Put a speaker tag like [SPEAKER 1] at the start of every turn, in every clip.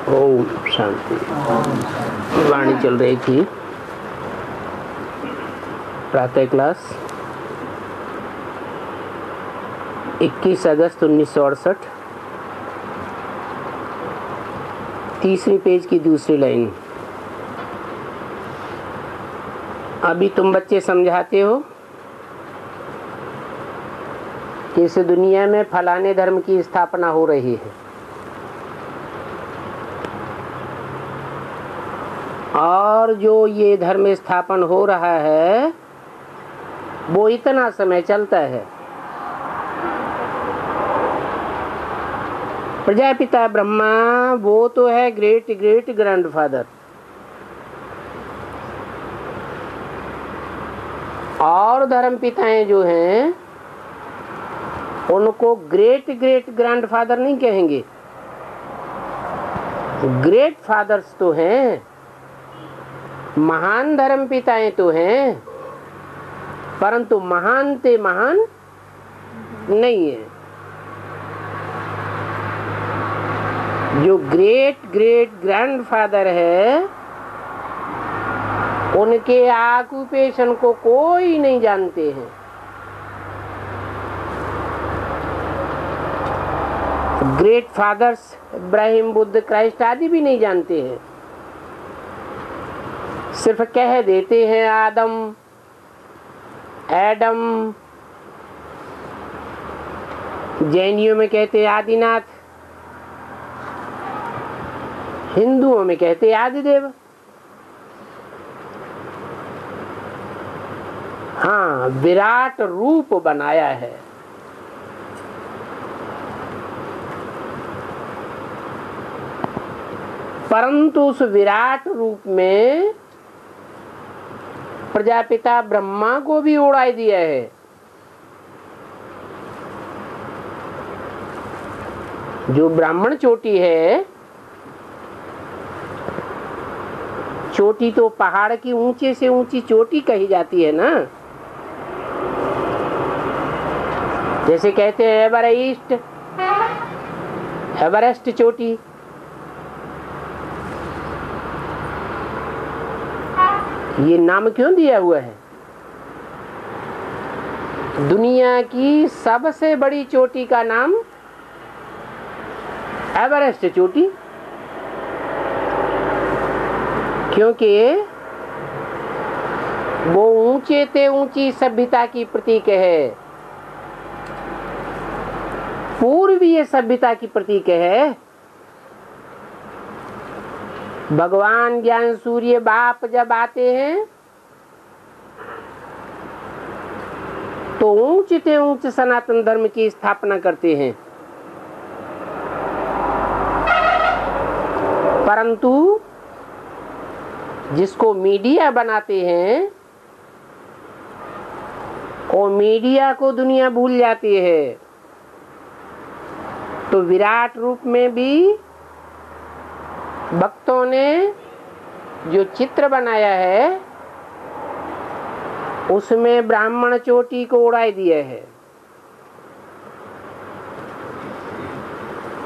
[SPEAKER 1] ओम शांति। वाणी चल रही थी प्रातः क्लास 21 अगस्त 1968, तीसरी पेज की दूसरी लाइन। अभी तुम बच्चे समझाते हो कि इस दुनिया में फलाने धर्म की स्थापना हो रही है, और जो ये धर्म स्थापन हो रहा है वो इतना समय चलता है। प्रजापिता ब्रह्मा वो तो है ग्रेट ग्रेट ग्रैंडफादर, और धर्म पिताएं जो हैं उनको ग्रेट ग्रेट ग्रैंडफादर नहीं कहेंगे, ग्रेट फादर्स तो हैं, महान धर्म पिताएं तो हैं, परंतु महान ते महान नहीं है। जो ग्रेट ग्रेट ग्रैंडफादर है उनके ऑक्यूपेशन को कोई नहीं जानते हैं। Great fathers Ibrahim, Buddha, Christ आदि भी नहीं जानते हैं, सिर्फ कह देते हैं आदम, एडम, जैनियों में कहते आदिनाथ, हिंदुओं में कहते आदिदेव। हाँ, विराट रूप बनाया है। परंतु उस विराट रूप में प्रजापिता ब्रह्मा को भी उड़ा दिया है। जो ब्राह्मण चोटी है, चोटी तो पहाड़ की ऊंचे से ऊंची चोटी कही जाती है ना, जैसे कहते हैं एवरेस्ट, एवरेस्ट चोटी। ये नाम क्यों दिया हुआ है? दुनिया की सबसे बड़ी चोटी का नाम एवरेस्ट चोटी, क्योंकि वो ऊंचे ते ऊंची सभ्यता की प्रतीक है, पूर्वीय सभ्यता की प्रतीक है। भगवान ज्ञान सूर्य बाप जब आते हैं तो ऊंच ते ऊंच सनातन धर्म की स्थापना करते हैं, परंतु जिसको मीडिया बनाते हैं वो मीडिया को दुनिया भूल जाती है। तो विराट रूप में भी भक्तों ने जो चित्र बनाया है उसमें ब्राह्मण चोटी को उड़ा दिया है,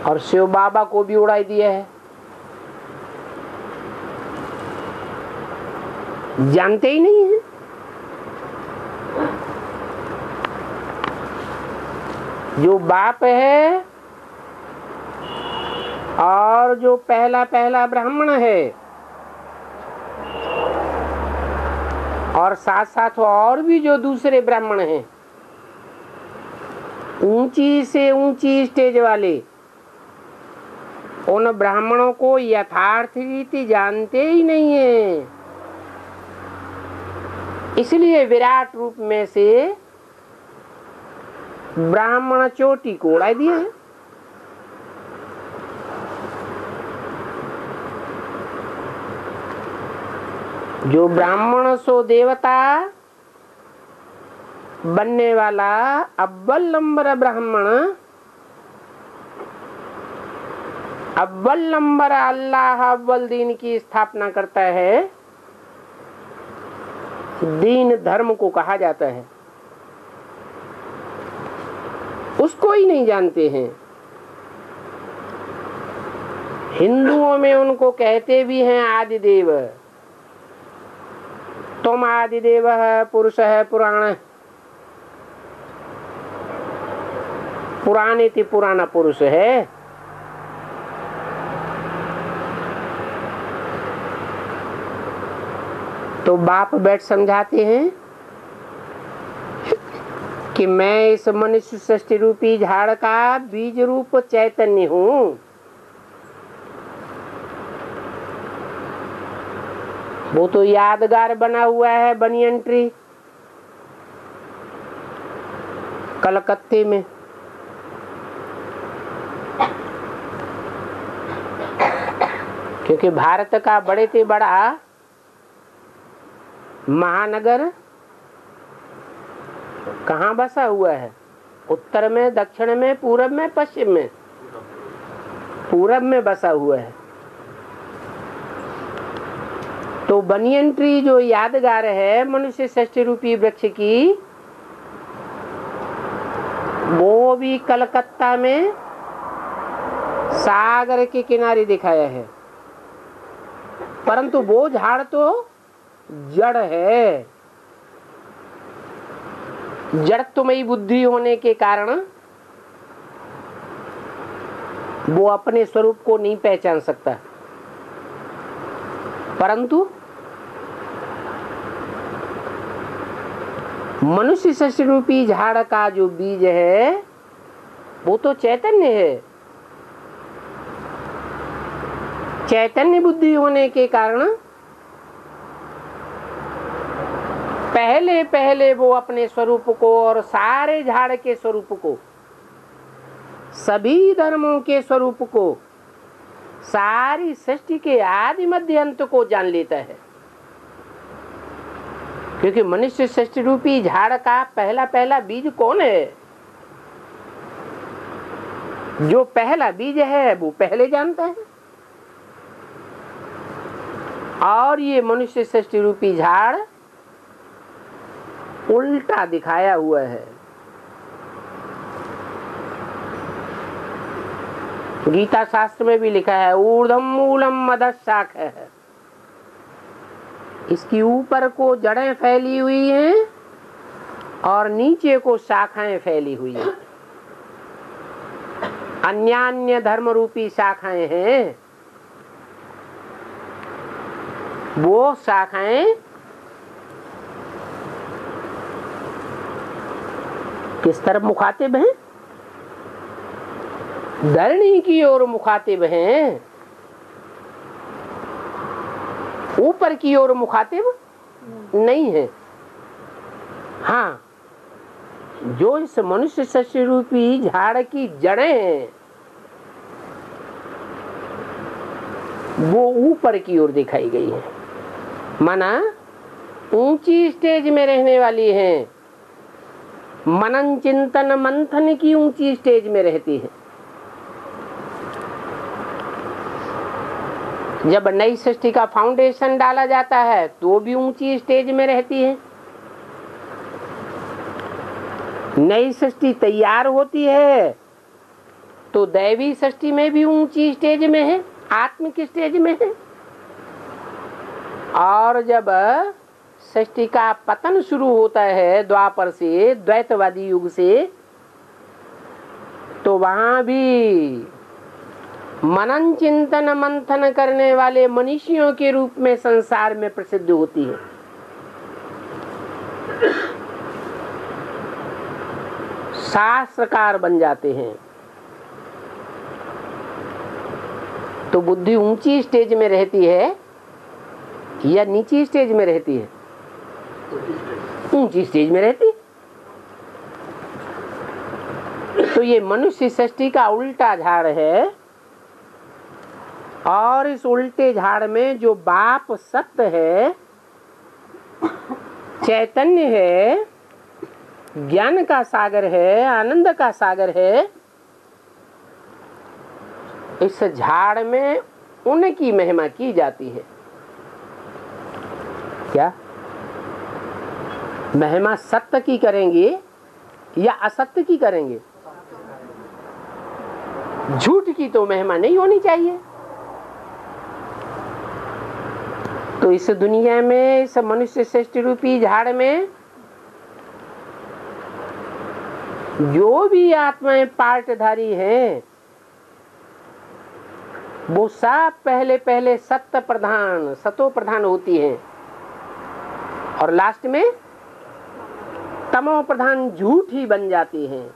[SPEAKER 1] और शिव बाबा को भी उड़ा दिया है। जानते ही नहीं है। जो बाप है और जो पहला पहला ब्राह्मण है, और साथ साथ और भी जो दूसरे ब्राह्मण हैं, ऊंची से ऊंची स्टेज वाले, उन ब्राह्मणों को यथार्थ रीति जानते ही नहीं है। इसलिए विराट रूप में से ब्राह्मण चोटी को उड़ा दिया है। जो ब्राह्मण सो देवता बनने वाला अव्वल नंबर ब्राह्मण, अव्वल नंबर अल्लाह अव्वल दीन की स्थापना करता है, दीन धर्म को कहा जाता है, उसको ही नहीं जानते हैं। हिंदुओं में उनको कहते भी हैं आदिदेव। तुम आदिदेव है, पुरुष है, पुराण है। पुराने थी, पुराना पुरुष है। तो बाप बैठ समझाते हैं कि मैं इस मनुष्य सृष्टि रूपी झाड़ का बीज रूप चैतन्य हूं। वो तो यादगार बना हुआ है बनियन ट्री कलकत्ते में। क्योंकि भारत का बड़े से बड़ा महानगर कहाँ बसा हुआ है? उत्तर में, दक्षिण में, पूरब में, पश्चिम में? पूरब में बसा हुआ है। तो बनियन ट्री जो यादगार है मनुष्य सृष्टि रूपी वृक्ष की, वो भी कलकत्ता में सागर के किनारे दिखाया है। परंतु वो झाड़ तो जड़ है। जड़त्वमयी बुद्धि होने के कारण वो अपने स्वरूप को नहीं पहचान सकता। परंतु मनुष्य सृष्टि रूपी झाड़ का जो बीज है वो तो चैतन्य है। चैतन्य बुद्धि होने के कारण पहले पहले वो अपने स्वरूप को और सारे झाड़ के स्वरूप को, सभी धर्मों के स्वरूप को, सारी सृष्टि के आदि मध्य अंत को जान लेता है। क्योंकि मनुष्य सृष्टि रूपी झाड़ का पहला पहला बीज कौन है? जो पहला बीज है वो पहले जानता है। और ये मनुष्य सृष्टि रूपी झाड़ उल्टा दिखाया हुआ है। गीता शास्त्र में भी लिखा है ऊर्ध्वम मूलम अधः शाखा है। इसकी ऊपर को जड़ें फैली हुई हैं और नीचे को शाखाएं फैली हुई हैं। अन्यान्य धर्म रूपी शाखाएं हैं। वो शाखाएं किस तरफ मुखातिब हैं? धरणी की ओर मुखातिब हैं। ऊपर की ओर मुखातिब नहीं है। हाँ, जो इस मनुष्य सृष्टि रूपी झाड़ की जड़ें हैं वो ऊपर की ओर दिखाई गई है। माना ऊंची स्टेज में रहने वाली हैं। मनन चिंतन मंथन की ऊंची स्टेज में रहती है। जब नई सृष्टि का फाउंडेशन डाला जाता है तो भी ऊंची स्टेज में रहती है। नई सृष्टि तैयार होती है तो दैवी सृष्टि में भी ऊंची स्टेज में है, आत्मिक स्टेज में है। और जब सृष्टि का पतन शुरू होता है द्वापर से, द्वैतवादी युग से, तो वहां भी मनन चिंतन मंथन करने वाले मनीषियों के रूप में संसार में प्रसिद्ध होती है। शास्त्रकार बन जाते हैं। तो बुद्धि ऊंची स्टेज में रहती है या नीची स्टेज में रहती है? ऊंची स्टेज में रहती। तो ये मनुष्य सृष्टि का उल्टा झाड़ है। और इस उल्टे झाड़ में जो बाप सत्य है, चैतन्य है, ज्ञान का सागर है, आनंद का सागर है, इस झाड़ में उनकी महिमा की जाती है। क्या महिमा सत्य की करेंगे या असत्य की करेंगे? झूठ की तो महिमा नहीं होनी चाहिए। तो इस दुनिया में, इस मनुष्य सृष्टि रूपी झाड़ में जो भी आत्माएं पार्टधारी हैं वो सब पहले पहले सत्य प्रधान, सतो प्रधान होती हैं और लास्ट में तमो प्रधान झूठ ही बन जाती हैं।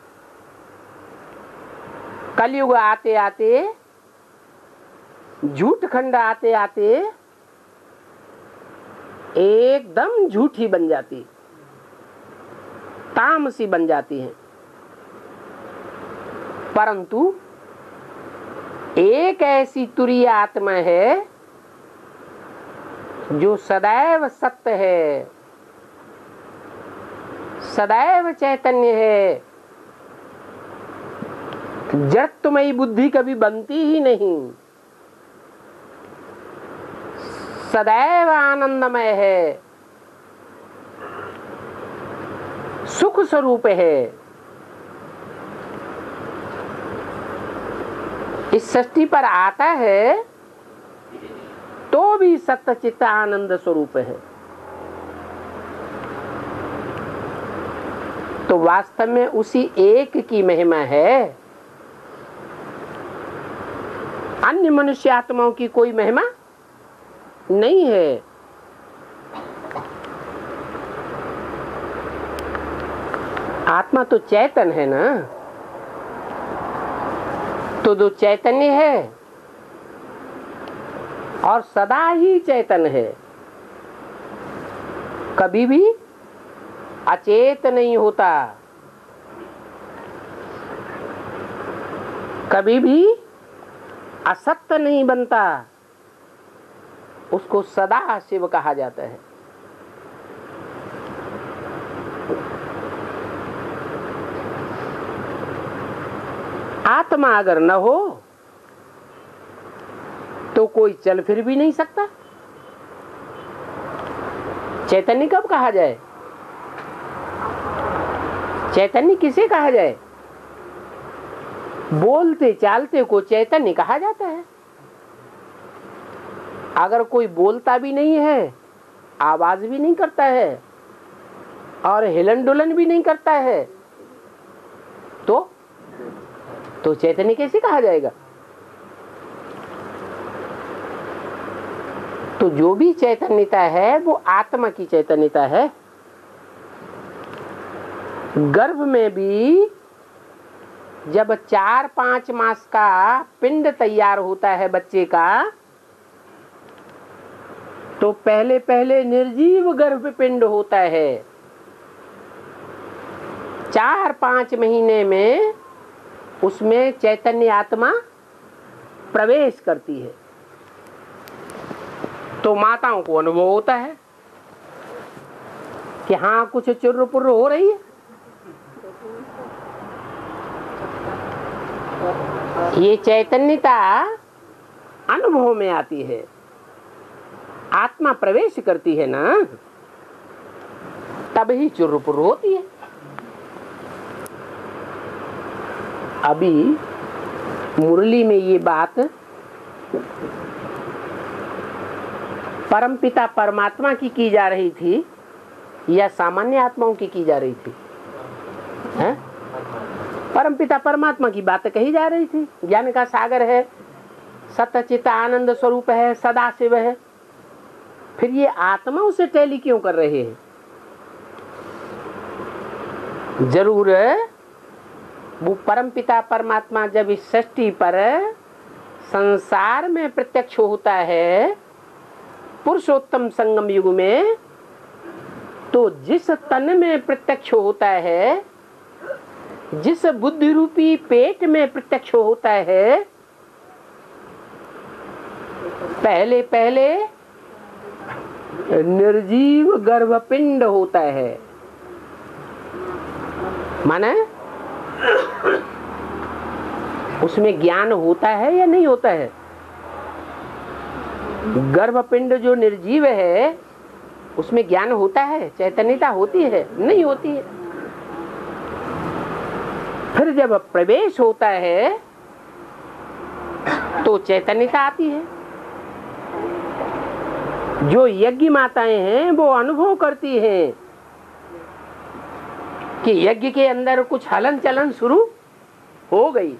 [SPEAKER 1] कलयुग आते आते, झूठ खंड आते आते एकदम झूठी बन जाती, तामसी बन जाती हैं। परंतु एक ऐसी तुरीय आत्मा है जो सदैव सत्य है, सदैव चैतन्य है, जड़त्वमयी बुद्धि कभी बनती ही नहीं, सदैव आनंदमय है, सुख स्वरूप है। इस सृष्टि पर आता है तो भी सत्य चित्त आनंद स्वरूप है। तो वास्तव में उसी एक की महिमा है, अन्य मनुष्य आत्माओं की कोई महिमा नहीं है। आत्मा तो चैतन्य है ना, तो जो चैतन्य है और सदा ही चैतन्य है, कभी भी अचेत नहीं होता, कभी भी असत्य नहीं बनता, उसको सदा शिव कहा जाता है। आत्मा अगर न हो तो कोई चल फिर भी नहीं सकता। चैतन्य कब कहा जाए? चैतन्य किसे कहा जाए? बोलते चालते को चैतन्य कहा जाता है। अगर कोई बोलता भी नहीं है, आवाज भी नहीं करता है और हिलन डुलन भी नहीं करता है, तो चैतन्य कैसे कहा जाएगा? तो जो भी चैतन्यता है वो आत्मा की चैतन्यता है। गर्भ में भी जब 4-5 मास का पिंड तैयार होता है बच्चे का, तो पहले पहले निर्जीव गर्भ पिंड होता है। 4-5 महीने में उसमें चैतन्य आत्मा प्रवेश करती है, तो माताओं को अनुभव होता है कि हाँ कुछ चुर्र पुर्र हो रही है। ये चैतन्यता अनुभव में आती है, आत्मा प्रवेश करती है ना, तब ही चुर्र पुर्र होती है। अभी मुरली में ये बात परमपिता परमात्मा की जा रही थी या सामान्य आत्माओं की जा रही थी? हैं? परमपिता परमात्मा की बात कही जा रही थी। ज्ञान का सागर है, सत्य चित्त आनंद स्वरूप है, सदा शिव है। फिर ये आत्मा उसे टैली क्यों कर रहे हैं? जरूर वो परमपिता परमात्मा जब इस सृष्टि पर संसार में प्रत्यक्ष होता है पुरुषोत्तम संगम युग में, तो जिस तन में प्रत्यक्ष होता है, जिस बुद्धि रूपी पेट में प्रत्यक्ष होता है, पहले पहले निर्जीव गर्भपिंड होता है। माने उसमें ज्ञान होता है या नहीं होता है? गर्भपिंड जो निर्जीव है उसमें ज्ञान होता है, चैतन्यता होती है? नहीं होती है। फिर जब प्रवेश होता है तो चैतन्यता आती है। जो यज्ञ माताएं हैं वो अनुभव करती हैं कि यज्ञ के अंदर कुछ हलन चलन शुरू हो गई।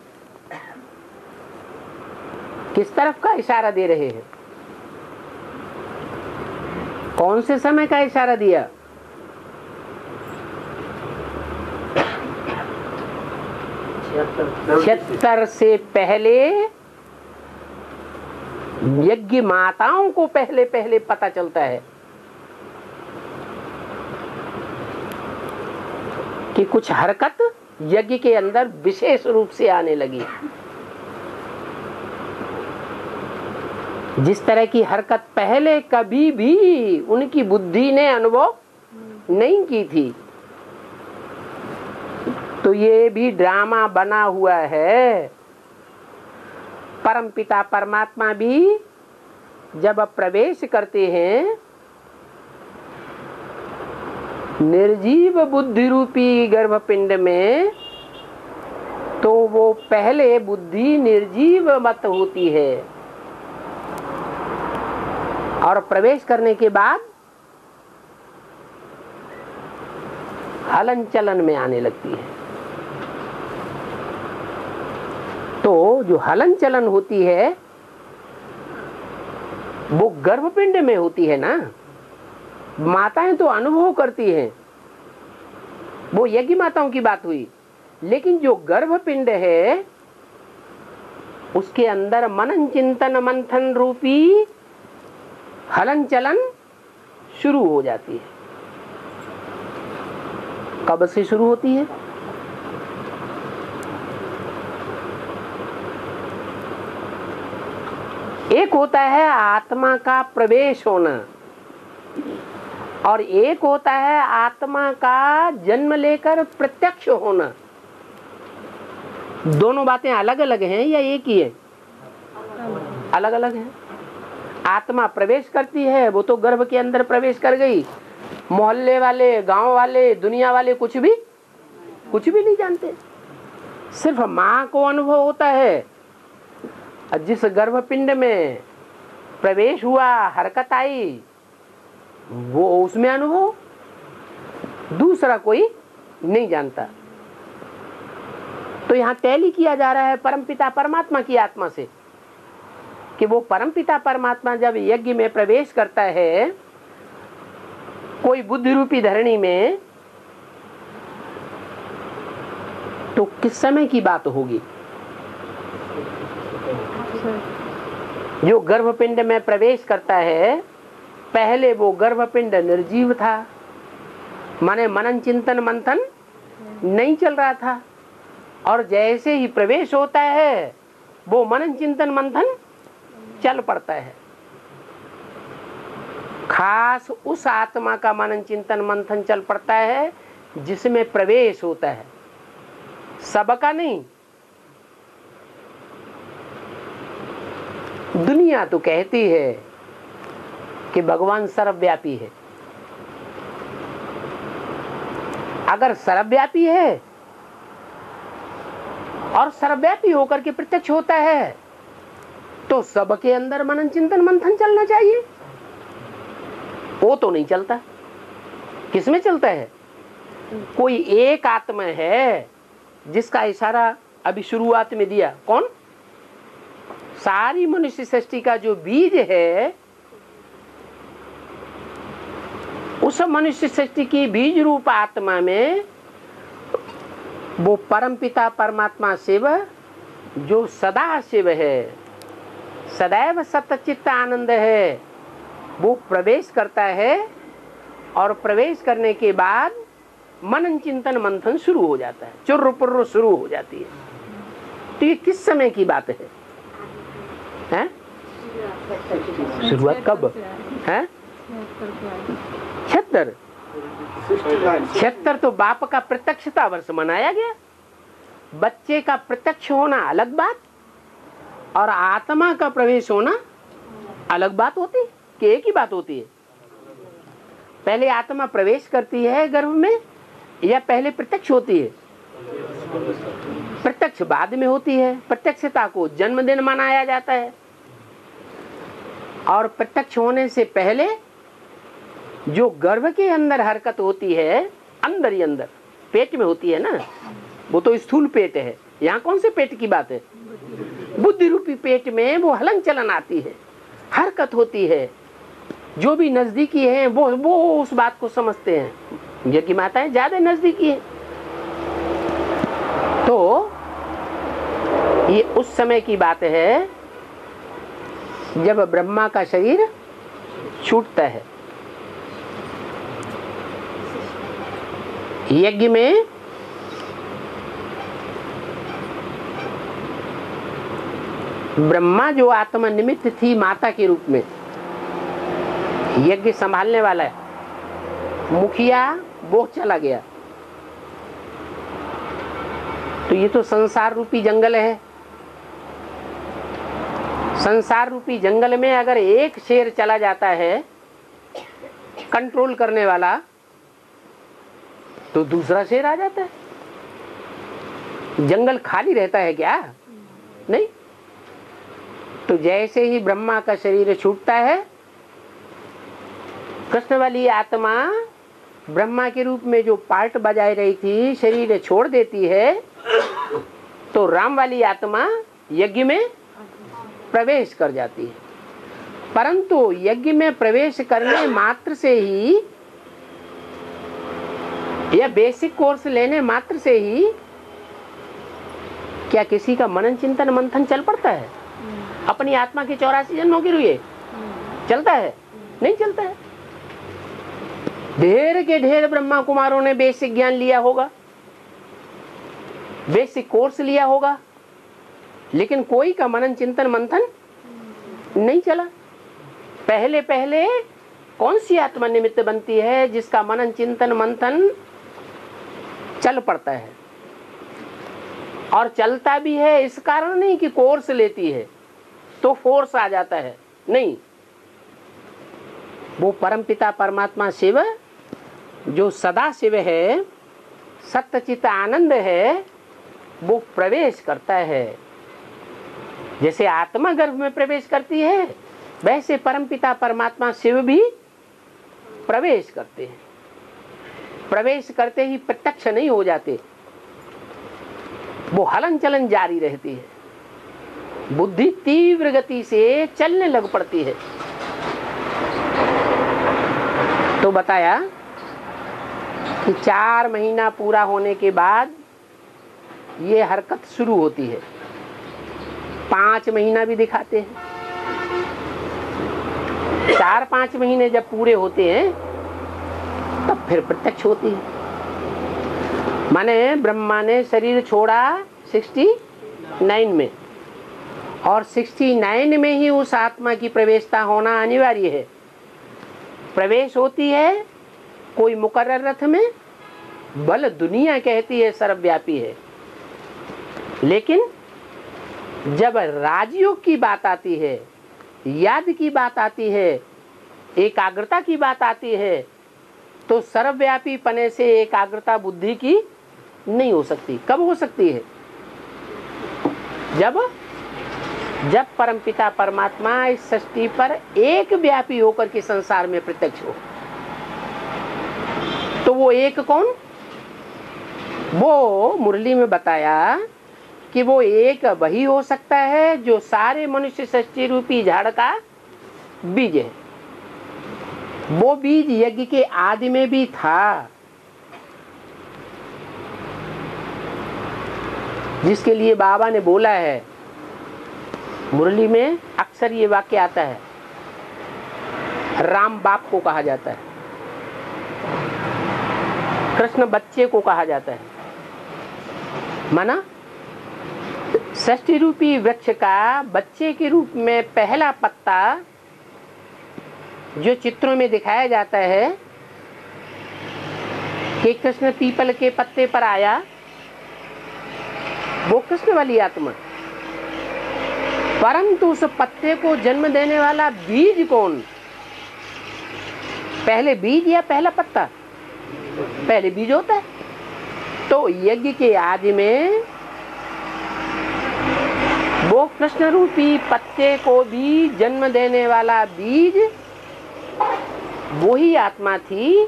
[SPEAKER 1] किस तरफ का इशारा दे रहे हैं? कौन से समय का इशारा दिया? छिहत्तर से पहले यज्ञ माताओं को पहले पहले पता चलता है कि कुछ हरकत यज्ञ के अंदर विशेष रूप से आने लगी। जिस तरह की हरकत पहले कभी भी उनकी बुद्धि ने अनुभव नहीं की थी। तो ये भी ड्रामा बना हुआ है। परमपिता परमात्मा भी जब प्रवेश करते हैं निर्जीव बुद्धि रूपी गर्भपिंड में, तो वो पहले बुद्धि निर्जीव मत होती है और प्रवेश करने के बाद हलन चलन में आने लगती है। तो जो हलन चलन होती है वो गर्भपिंड में होती है ना। माताएं तो अनुभव करती हैं, वो यज्ञ माताओं की बात हुई। लेकिन जो गर्भपिंड है उसके अंदर मनन चिंतन मंथन रूपी हलन चलन शुरू हो जाती है। कब से शुरू होती है? एक होता है आत्मा का प्रवेश होना और एक होता है आत्मा का जन्म लेकर प्रत्यक्ष होना। दोनों बातें अलग अलग हैं या एक ही है? अलग अलग हैं। आत्मा प्रवेश करती है, वो तो गर्भ के अंदर प्रवेश कर गई। मोहल्ले वाले, गांव वाले, दुनिया वाले कुछ भी नहीं जानते। सिर्फ माँ को अनुभव होता है। जिस गर्भपिंड में प्रवेश हुआ, हरकत आई, वो उसमें अनुभव, दूसरा कोई नहीं जानता। तो यहाँ टैली किया जा रहा है परमपिता परमात्मा की आत्मा से कि वो परमपिता परमात्मा जब यज्ञ में प्रवेश करता है कोई बुद्धि रूपी धरणी में, तो किस समय की बात होगी? जो गर्भपिंड में प्रवेश करता है, पहले वो गर्भपिंड निर्जीव था, माने मनन चिंतन मंथन नहीं चल रहा था। और जैसे ही प्रवेश होता है वो मनन चिंतन मंथन चल पड़ता है। खास उस आत्मा का मनन चिंतन मंथन चल पड़ता है जिसमें प्रवेश होता है, सबका नहीं। दुनिया तो कहती है कि भगवान सर्वव्यापी है। अगर सर्वव्यापी है और सर्वव्यापी होकर के प्रत्यक्ष होता है तो सबके अंदर मनन चिंतन मंथन चलना चाहिए। वो तो नहीं चलता। किसमें चलता है? कोई एक आत्मा है जिसका इशारा अभी शुरुआत में दिया। कौन? सारी मनुष्य सृष्टि का जो बीज है, उस मनुष्य सृष्टि की बीज रूप आत्मा में वो परमपिता परमात्मा शिव जो सदा शिव है, सदैव सतचित्त आनंद है, वो प्रवेश करता है और प्रवेश करने के बाद मनन चिंतन मंथन शुरू हो जाता है, चुर्र पुर्र शुरू हो जाती है। तो ये किस समय की बात है? हैं? शुरुआत कब है? 76 तो बाप का प्रत्यक्षता वर्ष मनाया गया। बच्चे का प्रत्यक्ष होना अलग बात और आत्मा का प्रवेश होना अलग बात होती है कि एक ही बात होती है? पहले आत्मा प्रवेश करती है गर्भ में या पहले प्रत्यक्ष होती है? प्रत्यक्ष बाद में होती है। प्रत्यक्षता को जन्मदिन मनाया जाता है और प्रत्यक्ष होने से पहले जो गर्भ के अंदर हरकत होती है, अंदर ही अंदर पेट में होती है ना, वो तो स्थूल पेट है। यहाँ कौन से पेट की बात है? बुद्धि रूपी पेट में वो हलन चलन आती है, हरकत होती है। जो भी नजदीकी है वो उस बात को समझते हैं। यज्ञ माताएं ज्यादा नजदीकी है। तो ये उस समय की बात है जब ब्रह्मा का शरीर छूटता है। यज्ञ में ब्रह्मा जो आत्मा निमित्त थी माता के रूप में, यज्ञ संभालने वाला है, मुखिया वो चला गया। तो ये तो संसार रूपी जंगल है। संसार रूपी जंगल में अगर एक शेर चला जाता है कंट्रोल करने वाला, तो दूसरा शेर आ जाता है। जंगल खाली रहता है क्या? नहीं। तो जैसे ही ब्रह्मा का शरीर छूटता है, कृष्ण वाली आत्मा ब्रह्मा के रूप में जो पार्ट बजाई रही थी शरीर छोड़ देती है, तो राम वाली आत्मा यज्ञ में प्रवेश कर जाती है। परंतु यज्ञ में प्रवेश करने मात्र से ही या बेसिक कोर्स लेने मात्र से ही क्या किसी का मनन चिंतन मंथन चल पड़ता है? अपनी आत्मा के 84 जन्मों के लिए चलता है? नहीं चलता है। ढेर के ढेर ब्रह्मा कुमारों ने बेसिक ज्ञान लिया होगा, बेसिक कोर्स लिया होगा, लेकिन कोई का मनन चिंतन मंथन नहीं चला। पहले पहले कौन सी आत्मा निमित्त बनती है जिसका मनन चिंतन मंथन चल पड़ता है? और चलता भी है इस कारण नहीं कि कोर्स लेती है तो फोर्स आ जाता है, नहीं। वो परमपिता परमात्मा शिव जो सदा शिव है, सत्यचित आनंद है, वो प्रवेश करता है। जैसे आत्मा गर्भ में प्रवेश करती है, वैसे परमपिता परमात्मा शिव भी प्रवेश करते हैं। प्रवेश करते ही प्रत्यक्ष नहीं हो जाते, वो हलन चलन जारी रहती है। बुद्धि तीव्र गति से चलने लग पड़ती है। तो बताया कि 4 महीना पूरा होने के बाद ये हरकत शुरू होती है। 5 महीना भी दिखाते हैं। 4-5 महीने जब पूरे होते हैं तब फिर प्रत्यक्ष होती है। माने ब्रह्मा ने शरीर छोड़ा 69 में, और 69 में ही उस आत्मा की प्रवेशता होना अनिवार्य है। प्रवेश होती है कोई मुकर्रर रथ में, बल दुनिया कहती है सर्वव्यापी है। लेकिन जब राजयोग की बात आती है, याद की बात आती है, एकाग्रता की बात आती है, तो सर्वव्यापी पने से एकाग्रता बुद्धि की नहीं हो सकती। कब हो सकती है? जब परमपिता परमात्मा इस सृष्टि पर एक व्यापी होकर के संसार में प्रत्यक्ष हो। तो वो एक कौन? वो मुरली में बताया कि वो एक वही हो सकता है जो सारे मनुष्य सृष्टि रूपी झाड़ का बीज है। वो बीज यज्ञ के आदि में भी था, जिसके लिए बाबा ने बोला है, मुरली में अक्सर ये वाक्य आता है, राम बाप को कहा जाता है, कृष्ण बच्चे को कहा जाता है। माना सृष्टि रूपी वृक्ष का बच्चे के रूप में पहला पत्ता जो चित्रों में दिखाया जाता है कि कृष्ण पीपल के पत्ते पर आया, वो कृष्ण वाली आत्मा। परंतु उस पत्ते को जन्म देने वाला बीज कौन? पहले बीज या पहला पत्ता? पहले बीज होता है। तो यज्ञ के आदि में वो कृष्ण रूपी पत्ते को भी जन्म देने वाला बीज वही आत्मा थी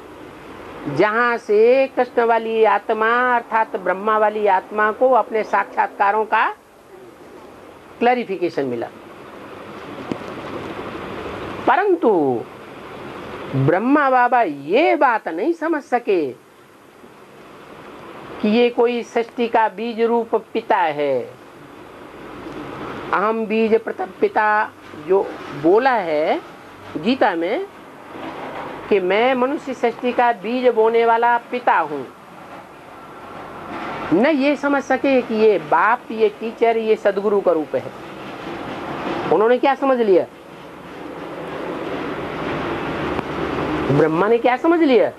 [SPEAKER 1] जहां से कृष्ण वाली आत्मा अर्थात ब्रह्मा वाली आत्मा को अपने साक्षात्कारों का क्लैरिफिकेशन मिला। परंतु ब्रह्मा बाबा ये बात नहीं समझ सके कि ये कोई सृष्टि का बीज रूप पिता है। अहम बीज प्रथम पिता जो बोला है गीता में कि मैं मनुष्य सृष्टि का बीज बोने वाला पिता हूं, न ये समझ सके कि ये बाप, ये टीचर, ये सदगुरु का रूप है। उन्होंने क्या समझ लिया? ब्रह्मा ने क्या समझ लिया?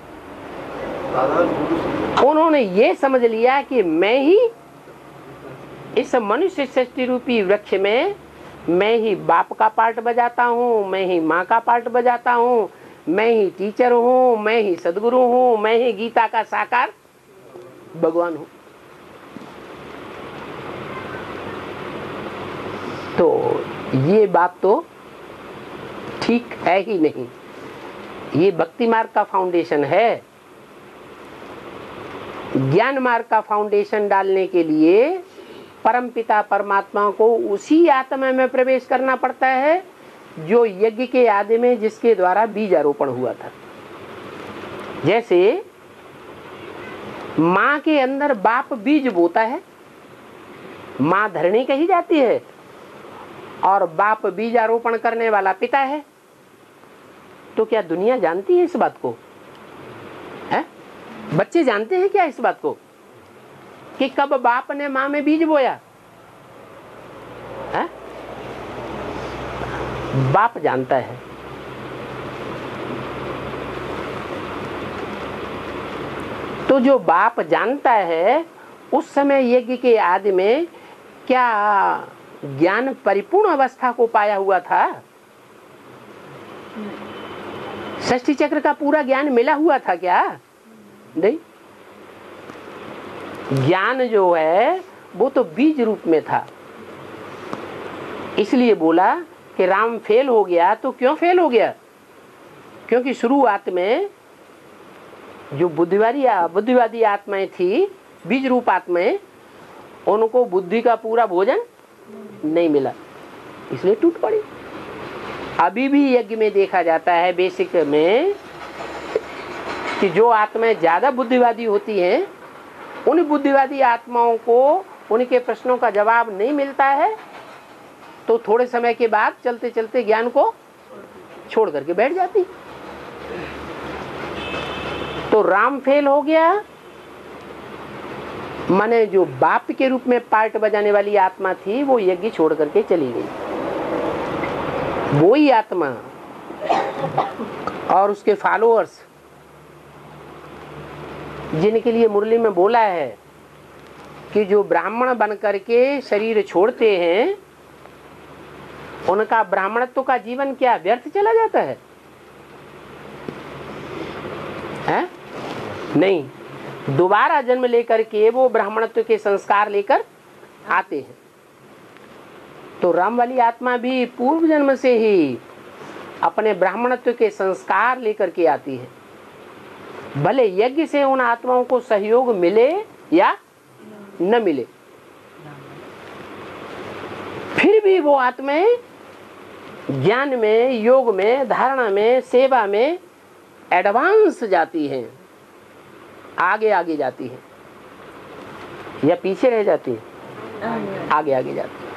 [SPEAKER 1] उन्होंने ये समझ लिया कि मैं ही इस मनुष्य सृष्टि रूपी वृक्ष में मैं ही बाप का पार्ट बजाता हूँ, मैं ही माँ का पार्ट बजाता हूँ, मैं ही टीचर हूँ, मैं ही सदगुरु हूँ, मैं ही गीता का साकार भगवान हूँ। तो ये बात तो ठीक है ही नहीं। ये भक्ति मार्ग का फाउंडेशन है। ज्ञान मार्ग का फाउंडेशन डालने के लिए परमपिता परमात्मा को उसी आत्मा में प्रवेश करना पड़ता है जो यज्ञ के आदि में जिसके द्वारा बीजारोपण हुआ था। जैसे माँ के अंदर बाप बीज बोता है, माँ धरणी कही जाती है, और बाप बीजारोपण करने वाला पिता है। तो क्या दुनिया जानती है इस बात को? है? बच्चे जानते हैं क्या इस बात को कि कब बाप ने माँ में बीज बोया? है? बाप जानता है। तो जो बाप जानता है, उस समय यज्ञ के आदि में क्या ज्ञान परिपूर्ण अवस्था को पाया हुआ था? षष्ठी चक्र का पूरा ज्ञान मिला हुआ था क्या? नहीं। ज्ञान जो है वो तो बीज रूप में था। इसलिए बोला कि राम फेल हो गया। तो क्यों फेल हो गया? क्योंकि शुरुआत में जो बुद्धिवादी आत्माएं थी, बीज रूप आत्माएं, उनको बुद्धि का पूरा भोजन नहीं मिला, इसलिए टूट पड़ी। अभी भी यज्ञ में देखा जाता है बेसिक में कि जो आत्माएं ज्यादा बुद्धिवादी होती हैं, उन बुद्धिवादी आत्माओं को उनके प्रश्नों का जवाब नहीं मिलता है, तो थोड़े समय के बाद चलते चलते ज्ञान को छोड़ करके बैठ जाती। तो राम फेल हो गया, माने जो बाप के रूप में पार्ट बजाने वाली आत्मा थी वो यज्ञ छोड़ करके चली गई। वही आत्मा और उसके फॉलोअर्स जिनके लिए मुरली में बोला है कि जो ब्राह्मण बन करके शरीर छोड़ते हैं, उनका ब्राह्मणत्व का जीवन क्या व्यर्थ चला जाता है? नहीं, दोबारा जन्म लेकर के वो ब्राह्मणत्व के संस्कार लेकर आते हैं। तो राम वाली आत्मा भी पूर्व जन्म से ही अपने ब्राह्मणत्व के संस्कार लेकर के आती है। भले यज्ञ से उन आत्माओं को सहयोग मिले या न मिले, फिर भी वो आत्माएं ज्ञान में, योग में, धारणा में, सेवा में एडवांस जाती हैं, आगे आगे जाती है या पीछे रह जाती है? आगे आगे जाती है।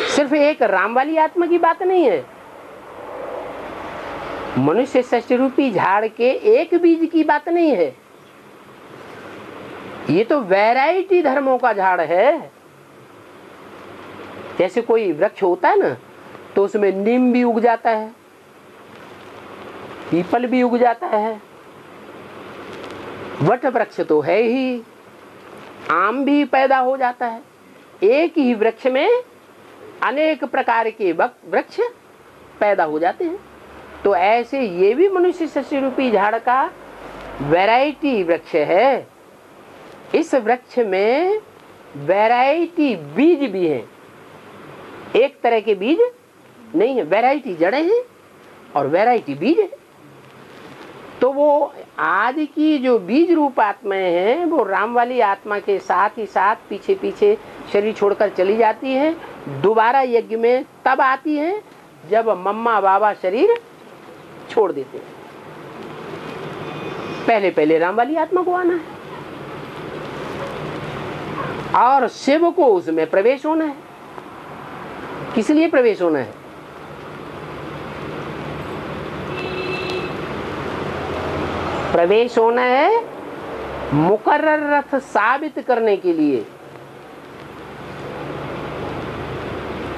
[SPEAKER 1] सिर्फ एक राम वाली आत्मा की बात नहीं है, मनुष्य सृष्टि रूपी झाड़ के एक बीज की बात नहीं है। ये तो वैरायटी धर्मों का झाड़ है। जैसे कोई वृक्ष होता है ना, तो उसमें नीम भी उग जाता है, पीपल भी उग जाता है, वट वृक्ष तो है ही, आम भी पैदा हो जाता है। एक ही वृक्ष में अनेक प्रकार के वृक्ष पैदा हो जाते हैं। तो ऐसे ये भी मनुष्य सृष्टि रूपी झाड़ का वैरायटी वृक्ष है। इस वृक्ष में वैरायटी बीज भी हैं। एक तरह के बीज नहीं है, वैरायटी जड़ें हैं और वैरायटी बीज है। तो वो आदि की जो बीज रूप आत्माएं हैं वो राम वाली आत्मा के साथ ही साथ पीछे पीछे शरीर छोड़कर चली जाती हैं। दोबारा यज्ञ में तब आती हैं जब मम्मा बाबा शरीर छोड़ देते हैं। पहले पहले राम वाली आत्मा को आना है और शिव को उसमें प्रवेश होना है। किस लिए प्रवेश होना है? प्रवेश होना है मुकर्रर रथ साबित करने के लिए।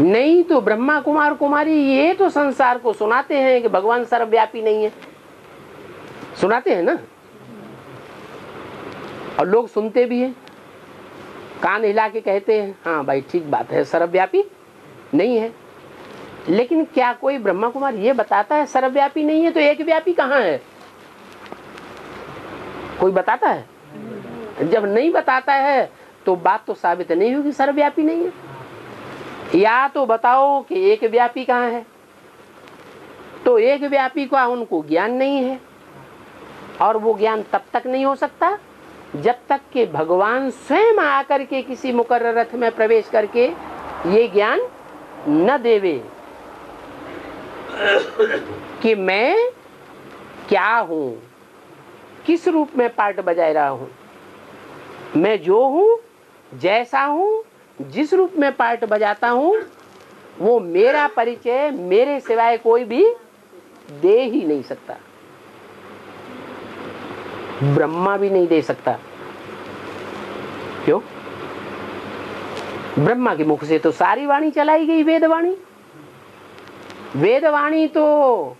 [SPEAKER 1] नहीं तो ब्रह्मा कुमार कुमारी ये तो संसार को सुनाते हैं कि भगवान सर्वव्यापी नहीं है, सुनाते हैं ना, और लोग सुनते भी हैं, कान हिला के कहते हैं हाँ भाई ठीक बात है, सर्वव्यापी नहीं है। लेकिन क्या कोई ब्रह्मा कुमार ये बताता है सर्वव्यापी नहीं है? तो एक व्यापी कहाँ है? कोई बताता है? जब नहीं बताता है तो बात तो साबित नहीं होगी सर्वव्यापी नहीं है। या तो बताओ कि एक व्यापी कहाँ है, तो एक व्यापी का उनको ज्ञान नहीं है, और वो ज्ञान तब तक नहीं हो सकता जब तक कि भगवान स्वयं आकर के किसी मुकर्रर रथ में प्रवेश करके ये ज्ञान न देवे कि मैं क्या हूं, किस रूप में पार्ट बजाय रहा हूं। मैं जो हूं, जैसा हूं, जिस रूप में पार्ट बजाता हूं, वो मेरा परिचय मेरे सिवाय कोई भी दे ही नहीं सकता, ब्रह्मा भी नहीं दे सकता। क्यों? ब्रह्मा के मुख से तो सारी वाणी चलाई गई, वेदवाणी। वेदवाणी तो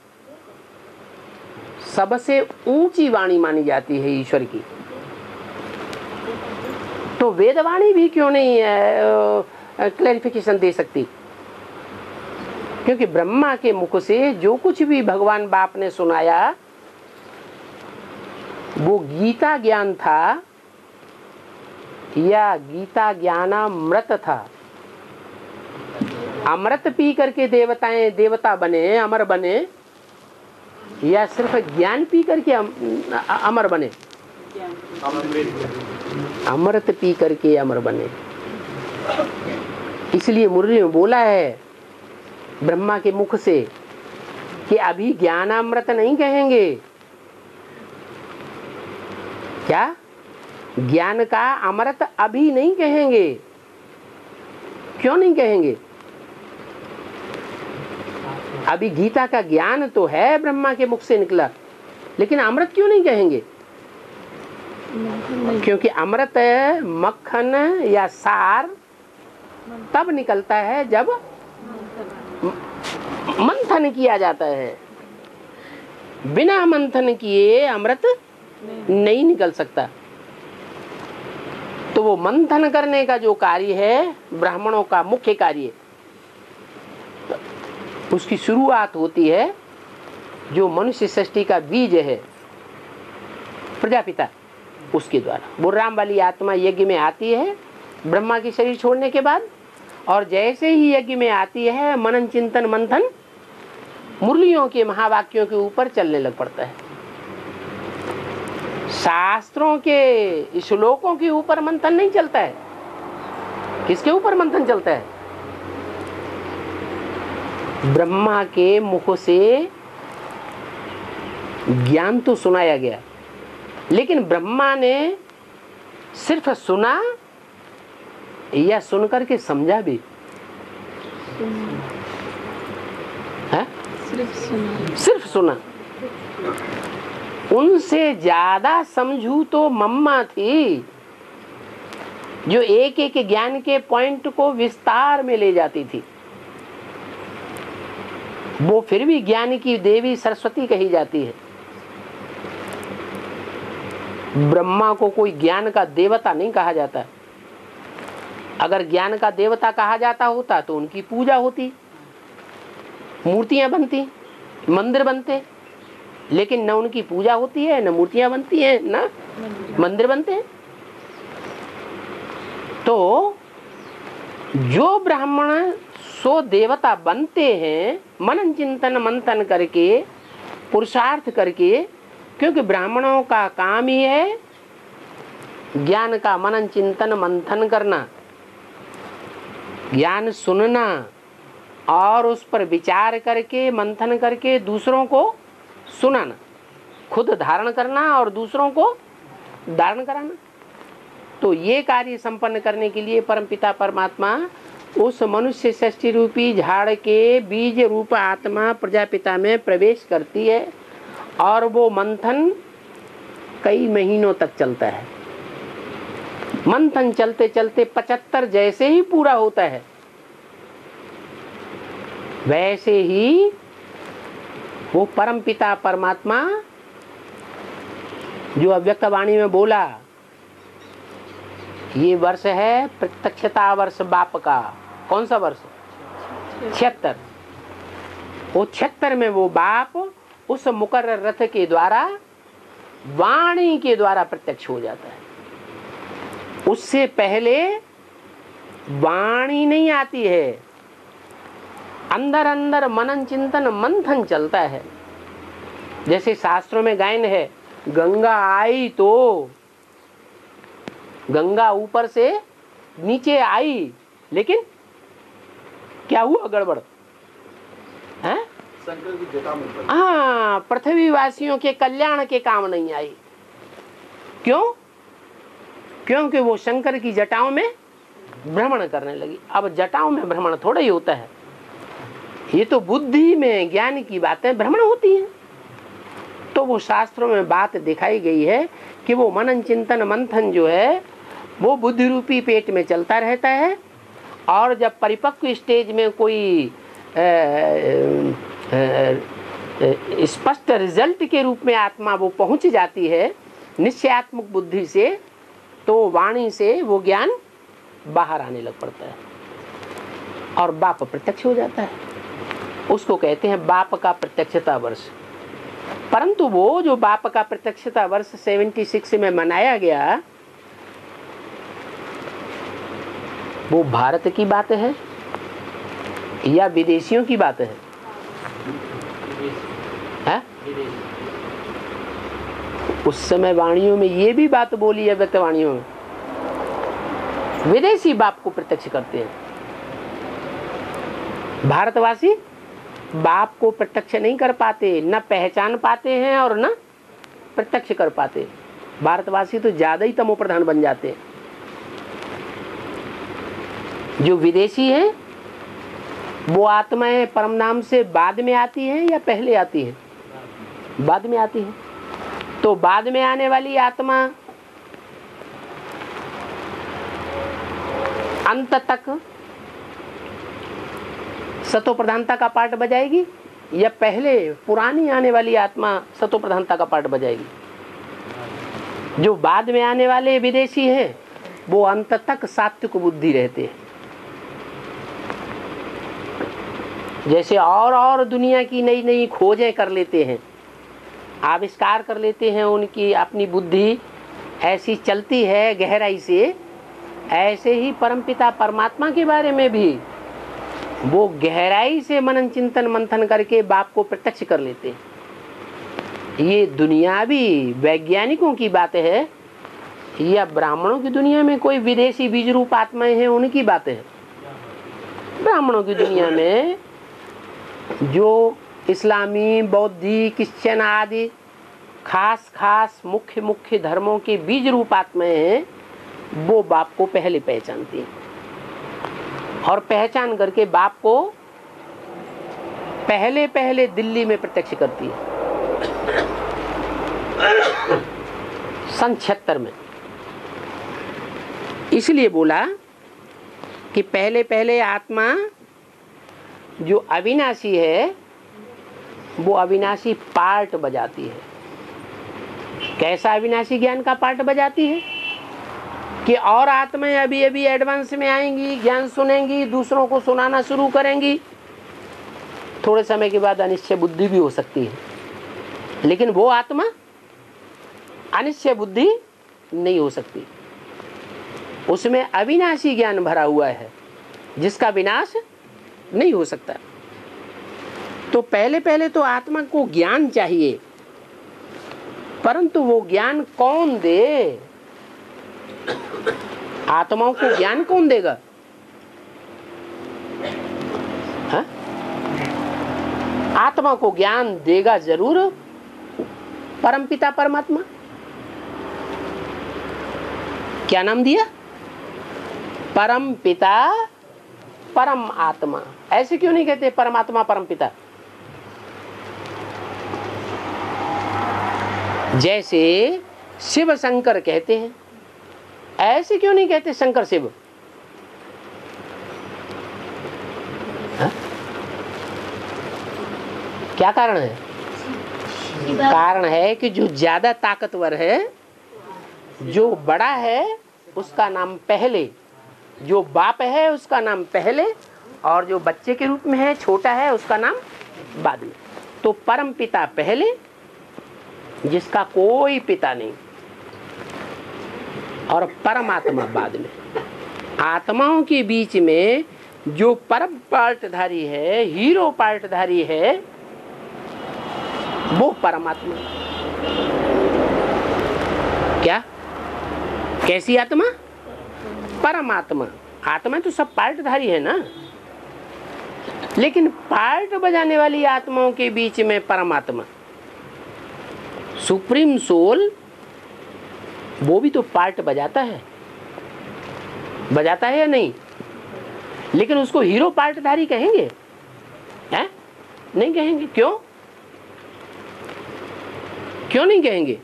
[SPEAKER 1] सबसे ऊंची वाणी मानी जाती है ईश्वर की। तो वेदवाणी भी क्यों नहीं क्लैरिफिकेशन दे सकती? क्योंकि ब्रह्मा के मुख से जो कुछ भी भगवान बाप ने सुनाया वो गीता ज्ञान था या गीता ज्ञानामृत था। अमृत पी करके देवताएं देवता बने, अमर बने, या सिर्फ ज्ञान पी करके अमर बने? अमृत पी करके अमर बने। इसलिए मुरली में बोला है ब्रह्मा के मुख से कि अभी ज्ञानामृत नहीं कहेंगे। क्या? ज्ञान का अमृत अभी नहीं कहेंगे। क्यों नहीं कहेंगे? अभी गीता का ज्ञान तो है ब्रह्मा के मुख से निकला, लेकिन अमृत क्यों नहीं कहेंगे? क्योंकि अमृत मक्खन या सार तब निकलता है जब मंथन किया जाता है। बिना मंथन किए अमृत नहीं निकल सकता। तो वो मंथन करने का जो कार्य है ब्राह्मणों का मुख्य कार्य, उसकी शुरुआत होती है जो मनुष्य सृष्टि का बीज है प्रजापिता, उसके द्वारा। वो राम वाली आत्मा यज्ञ में आती है ब्रह्मा की शरीर छोड़ने के बाद, और जैसे ही यज्ञ में आती है मनन चिंतन मंथन मुरलियों के महावाक्यों के ऊपर चलने लग पड़ता है। शास्त्रों के श्लोकों के ऊपर मंथन नहीं चलता है। किसके ऊपर मंथन चलता है? ब्रह्मा के मुख से ज्ञान तो सुनाया गया, लेकिन ब्रह्मा ने सिर्फ सुना या सुनकर के समझा भी? है? सिर्फ सुना। उनसे ज्यादा समझू तो मम्मा थी, जो एक एक ज्ञान के पॉइंट को विस्तार में ले जाती थी। वो फिर भी ज्ञान की देवी सरस्वती कही जाती है। ब्रह्मा को कोई ज्ञान का देवता नहीं कहा जाता। अगर ज्ञान का देवता कहा जाता होता तो उनकी पूजा होती, मूर्तियां बनती, मंदिर बनते, लेकिन न उनकी पूजा होती है, न मूर्तियां बनती हैं, न मंदिर बनते हैं। तो जो ब्राह्मण सो देवता बनते हैं मनन चिंतन मंथन करके, पुरुषार्थ करके, क्योंकि ब्राह्मणों का काम ही है ज्ञान का मनन चिंतन मंथन करना, ज्ञान सुनना और उस पर विचार करके मंथन करके दूसरों को सुनाना, खुद धारण करना और दूसरों को धारण कराना। तो ये कार्य संपन्न करने के लिए परमपिता परमात्मा उस मनुष्य सृष्टि रूपी झाड़ के बीज रूप आत्मा प्रजापिता में प्रवेश करती है और वो मंथन कई महीनों तक चलता है। मंथन चलते चलते 75 जैसे ही पूरा होता है वैसे ही वो परमपिता परमात्मा जो अव्यक्त वाणी में बोला, ये वर्ष है प्रत्यक्षता वर्ष बाप का। कौन सा वर्ष? 76। वो 76 में वो बाप उस मुकर्रर रथ के द्वारा वाणी के द्वारा प्रत्यक्ष हो जाता है। उससे पहले वाणी नहीं आती है, अंदर अंदर मनन चिंतन मंथन चलता है। जैसे शास्त्रों में गायन है, गंगा आई तो गंगा ऊपर से नीचे आई, लेकिन क्या हुआ? गड़बड़ है।
[SPEAKER 2] शंकर की जटा में
[SPEAKER 1] हाँ, पृथ्वी वासियों के कल्याण के काम नहीं आई। क्यों? क्योंकि वो शंकर की जटाओं में भ्रमण करने लगी। अब जटाओं में भ्रमण थोड़ा ही होता है, ये तो बुद्धि में ज्ञान की बातें भ्रमण होती हैं। तो वो शास्त्रों में बात दिखाई गई है कि वो मनन चिंतन मंथन जो है वो बुद्धि रूपी पेट में चलता रहता है, और जब परिपक्व स्टेज में कोई स्पष्ट रिजल्ट के रूप में आत्मा वो पहुंच जाती है निश्चयात्मक बुद्धि से, तो वाणी से वो ज्ञान बाहर आने लग पड़ता है और बाप प्रत्यक्ष हो जाता है। उसको कहते हैं बाप का प्रत्यक्षता वर्ष। परंतु वो जो बाप का प्रत्यक्षता वर्ष 76 में मनाया गया, वो भारत की बात है या विदेशियों की बात है? उस समय वाणियों में ये भी बात बोली है, व्यक्त वाणियों में विदेशी बाप को प्रत्यक्ष करते हैं। भारतवासी बाप को प्रत्यक्ष नहीं कर पाते, न पहचान पाते हैं और न प्रत्यक्ष कर पाते। भारतवासी तो ज्यादा ही तमो प्रधान बन जाते हैं। जो विदेशी है वो आत्माएं परम नाम से बाद में आती हैं या पहले आती हैं? बाद में आती हैं। तो बाद में आने वाली आत्मा अंत तक सतो प्रधानता का पार्ट बजाएगी या पहले पुरानी आने वाली आत्मा सतो प्रधानता का पार्ट बजाएगी? जो बाद में आने वाले विदेशी हैं वो अंत तक सात्विक बुद्धि रहते हैं। जैसे और दुनिया की नई नई खोजें कर लेते हैं, आविष्कार कर लेते हैं, उनकी अपनी बुद्धि ऐसी चलती है गहराई से, ऐसे ही परमपिता परमात्मा के बारे में भी वो गहराई से मनन चिंतन मंथन करके बाप को प्रत्यक्ष कर लेते हैं। ये दुनियावी वैज्ञानिकों की बात है या ब्राह्मणों की दुनिया में कोई विदेशी बीज रूप आत्माएं हैं उनकी बात है? ब्राह्मणों की दुनिया में जो इस्लामी, बौद्धी, क्रिश्चियन आदि खास मुख्य धर्मों के बीज रूप आत्माएं हैं, वो बाप को पहले पहचानती हैं और पहचान करके बाप को पहले दिल्ली में प्रत्यक्ष करती है सन 76 में। इसलिए बोला कि पहले आत्मा जो अविनाशी है वो अविनाशी पार्ट बजाती है। कैसा अविनाशी ज्ञान का पार्ट बजाती है कि और आत्माएं अभी एडवांस में आएंगी, ज्ञान सुनेंगी, दूसरों को सुनाना शुरू करेंगी। थोड़े समय के बाद अनिश्चय बुद्धि भी हो सकती है, लेकिन वो आत्मा अनिश्चय बुद्धि नहीं हो सकती। उसमें अविनाशी ज्ञान भरा हुआ है जिसका विनाश नहीं हो सकता। तो पहले पहले तो आत्मा को ज्ञान चाहिए, परंतु वो ज्ञान कौन दे? आत्माओं को ज्ञान कौन देगा? हा? आत्मा को ज्ञान देगा जरूर परमपिता परमात्मा। क्या नाम दिया? परम पिता परम आत्मा। ऐसे क्यों नहीं कहते परमात्मा परम पिता? जैसे शिव शंकर कहते हैं, ऐसे क्यों नहीं कहते शंकर शिव? हा? क्या कारण है? कारण है कि जो ज्यादा ताकतवर है, जो बड़ा है, उसका नाम पहले, जो बाप है उसका नाम पहले, और जो बच्चे के रूप में है, छोटा है, उसका नाम बाद में। तो परम पिता पहले, जिसका कोई पिता नहीं, और परमात्मा बाद में। आत्माओं के बीच में जो परम पार्टधारी है, हीरो पार्टधारी है, वो परमात्मा। क्या? कैसी आत्मा? परमात्मा। आत्मा तो सब पार्टधारी है ना, लेकिन पार्ट बजाने वाली आत्माओं के बीच में परमात्मा, सुप्रीम सोल, वो भी तो पार्ट बजाता है। बजाता है या नहीं? लेकिन उसको हीरो पार्टधारी कहेंगे? हैं? नहीं कहेंगे। क्यों? क्यों नहीं कहेंगे?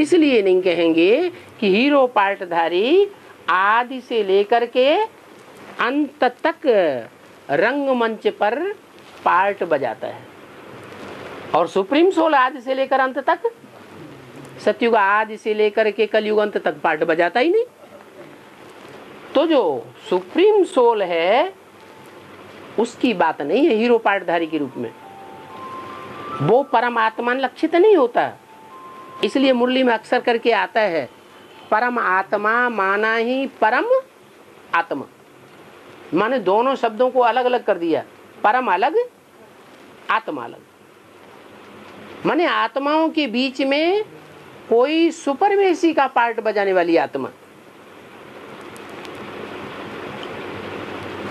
[SPEAKER 1] इसलिए नहीं कहेंगे कि हीरो पार्टधारी आदि से लेकर के अंत तक रंगमंच पर पार्ट बजाता है, और सुप्रीम सोल आदि से लेकर अंत तक, सतयुग आदि से लेकर के कलयुग अंत तक पार्ट बजाता ही नहीं। तो जो सुप्रीम सोल है उसकी बात नहीं है हीरो पार्टधारी के रूप में, वो परमात्मा लक्षित नहीं होता। इसलिए मुरली में अक्सर करके आता है परम आत्मा माना ही परम आत्मा, माने दोनों शब्दों को अलग अलग कर दिया। परम अलग, आत्मा अलग। माने आत्माओं के बीच में कोई सुपरमेसी का पार्ट बजाने वाली आत्मा,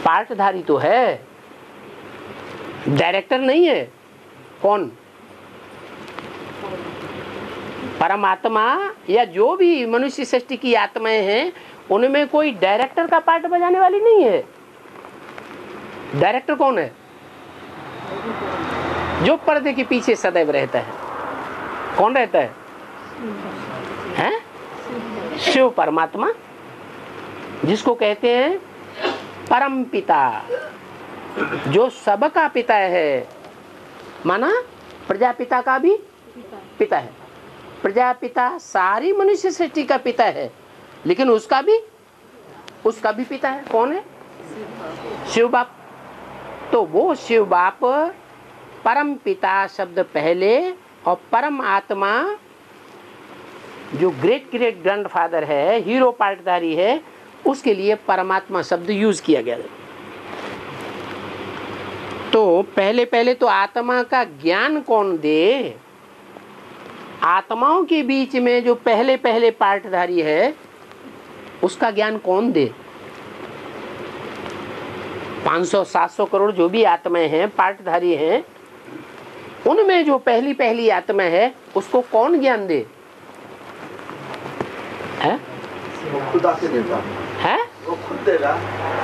[SPEAKER 1] पार्टधारी तो है, डायरेक्टर नहीं है। कौन? परमात्मा या जो भी मनुष्य सृष्टि की आत्माएं हैं, उनमें कोई डायरेक्टर का पार्ट बजाने वाली नहीं है। डायरेक्टर कौन है? जो पर्दे के पीछे सदैव रहता है। कौन रहता है? हैं? शिव परमात्मा, जिसको कहते हैं परम पिता, जो सबका पिता है। माना प्रजापिता का भी पिता है। प्रजापिता सारी मनुष्य सृष्टि का पिता है, लेकिन उसका भी पिता है। कौन है? शिव बाप। तो वो शिव बाप परम पिता शब्द पहले, और परम आत्मा जो ग्रेट ग्रेट ग्रैंडफादर है, हीरो पार्टधारी है, उसके लिए परमात्मा शब्द यूज किया गया। तो पहले पहले तो आत्मा का ज्ञान कौन दे? आत्माओं के बीच में जो पहले पहले पार्टधारी है, उसका ज्ञान कौन दे? 500-700 करोड़ जो भी आत्माएं हैं, पार्टधारी हैं, उनमें जो पहली पहली आत्मा है, उसको कौन ज्ञान दे? है?
[SPEAKER 2] वो खुद आके देता
[SPEAKER 1] है?
[SPEAKER 2] वो खुद देगा।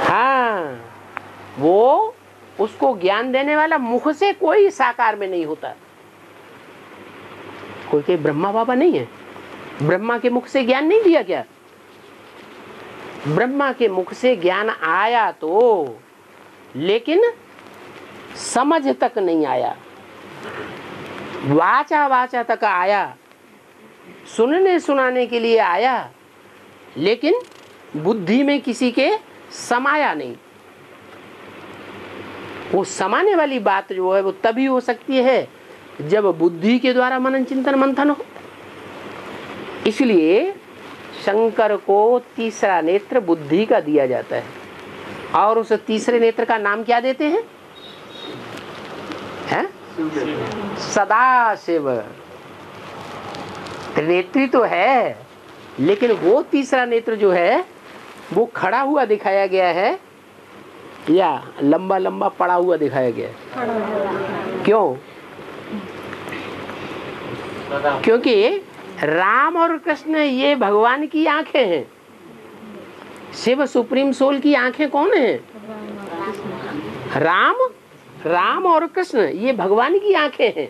[SPEAKER 1] हाँ, वो उसको ज्ञान देने वाला मुख से कोई साकार में नहीं होता। कोई ब्रह्मा बाबा नहीं है, ब्रह्मा के मुख से ज्ञान नहीं दिया क्या? ब्रह्मा के मुख से ज्ञान आया तो, लेकिन समझ तक नहीं आया। वाचा वाचा तक आया, सुनने सुनाने के लिए आया, लेकिन बुद्धि में किसी के समाया नहीं। वो समाने वाली बात जो है वो तभी हो सकती है जब बुद्धि के द्वारा मनन चिंतन मंथन हो। इसलिए शंकर को तीसरा नेत्र बुद्धि का दिया जाता है। और उस तीसरे नेत्र का नाम क्या देते हैं? सदा शिव। त्रिनेत्री तो है, लेकिन वो तीसरा नेत्र जो है वो खड़ा हुआ दिखाया गया है या लंबा लंबा पड़ा हुआ दिखाया गया है? क्यों? क्योंकि राम और कृष्ण ये भगवान की आंखें हैं। शिव सुप्रीम सोल की आंखें कौन हैं? राम और कृष्ण ये भगवान की आंखें हैं,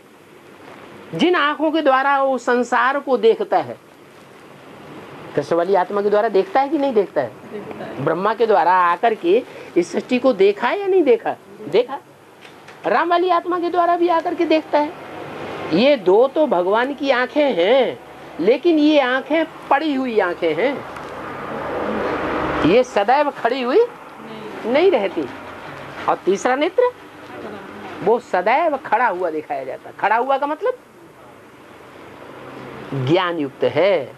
[SPEAKER 1] जिन आंखों के द्वारा वो संसार को देखता है। कृष्ण वाली आत्मा के द्वारा देखता है कि नहीं देखता है? ब्रह्मा के द्वारा आकर के इस सृष्टि को देखा है या नहीं देखा? देखा। राम वाली आत्मा के द्वारा भी आकर के देखता है। ये दो तो भगवान की आंखें हैं, लेकिन ये आंखें पड़ी हुई आंखें हैं, ये सदैव खड़ी हुई नहीं रहती। और तीसरा नेत्र वो सदैव खड़ा हुआ दिखाया जाता। खड़ा हुआ का मतलब ज्ञान युक्त है,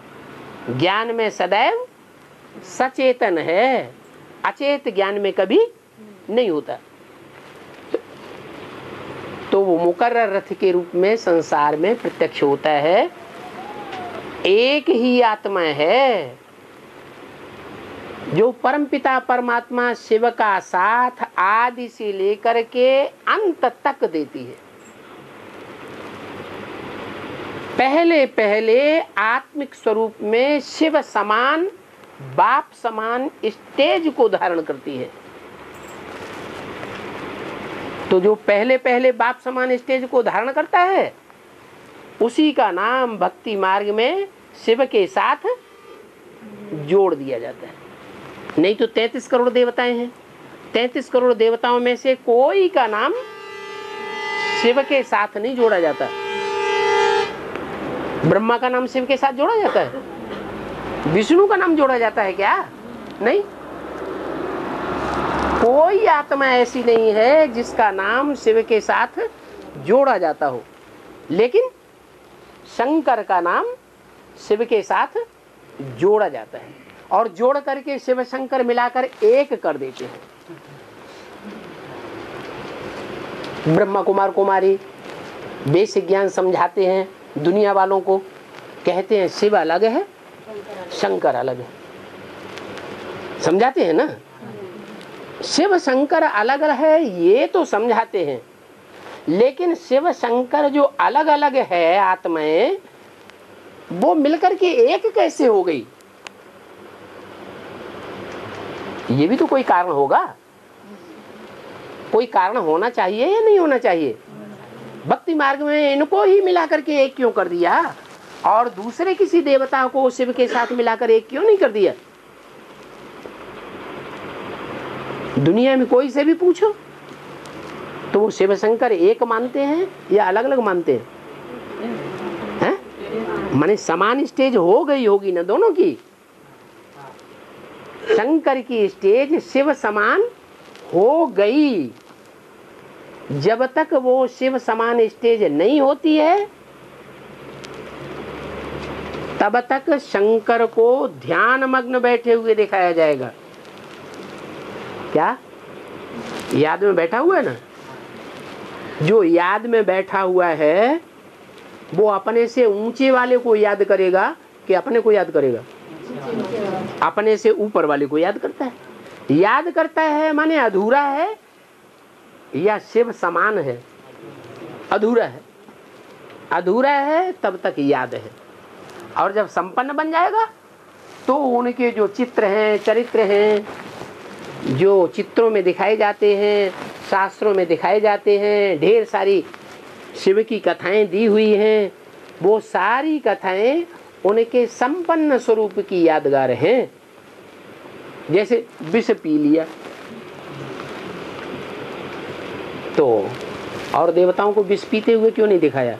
[SPEAKER 1] ज्ञान में सदैव सचेतन है, अचेत ज्ञान में कभी नहीं होता। तो वो मुकर्रर रथ के रूप में संसार में प्रत्यक्ष होता है। एक ही आत्मा है जो परमपिता परमात्मा शिव का साथ आदि से लेकर के अंत तक देती है। पहले पहले आत्मिक स्वरूप में शिव समान, बाप समान स्टेज को धारण करती है। तो जो पहले पहले बाप समान स्टेज को धारण करता है, उसी का नाम भक्ति मार्ग में शिव के साथ जोड़ दिया जाता है। नहीं तो 33 करोड़ देवताएं हैं, 33 करोड़ देवताओं में से कोई का नाम शिव के साथ नहीं जोड़ा जाता। ब्रह्मा का नाम शिव के साथ जोड़ा जाता है? विष्णु का नाम जोड़ा जाता है क्या? नहीं। कोई आत्मा ऐसी नहीं है जिसका नाम शिव के साथ जोड़ा जाता हो, लेकिन शंकर का नाम शिव के साथ जोड़ा जाता है, और जोड़ करके शिव शंकर मिलाकर एक कर देते हैं। ब्रह्मा कुमार कुमारी बेसिक ज्ञान समझाते हैं दुनिया वालों को, कहते हैं शिव अलग है, शंकर अलग है। समझाते हैं ना, शिव शंकर अलग है ये तो समझाते हैं, लेकिन शिव शंकर जो अलग अलग है आत्माएं, वो मिलकर के एक कैसे हो गई? ये भी तो कोई कारण होगा, कोई कारण होना चाहिए या नहीं होना चाहिए? भक्ति मार्ग में इनको ही मिलाकर के एक क्यों कर दिया, और दूसरे किसी देवता को शिव के साथ मिलाकर एक क्यों नहीं कर दिया? दुनिया में कोई से भी पूछो तो वो शिव शंकर एक मानते हैं या अलग अलग मानते हैं? माने समान स्टेज हो गई होगी ना दोनों की। शंकर की स्टेज शिव समान हो गई। जब तक वो शिव समान स्टेज नहीं होती है, तब तक शंकर को ध्यान मग्न बैठे हुए दिखाया जाएगा। क्या याद में बैठा हुआ है ना? जो याद में बैठा हुआ है वो अपने से ऊंचे वाले को याद करेगा कि अपने को याद करेगा? अपने से ऊपर वाले को याद करता है। याद करता है माने अधूरा है या शिव समान है? अधूरा है। अधूरा है तब तक याद है, और जब संपन्न बन जाएगा तो उनके जो चित्र हैं, चरित्र हैं, जो चित्रों में दिखाए जाते हैं, शास्त्रों में दिखाए जाते हैं, ढेर सारी शिव की कथाएं दी हुई हैं, वो सारी कथाएं उनके संपन्न स्वरूप की यादगार हैं। जैसे विष पी लिया तो, और देवताओं को विष पीते हुए क्यों नहीं दिखाया?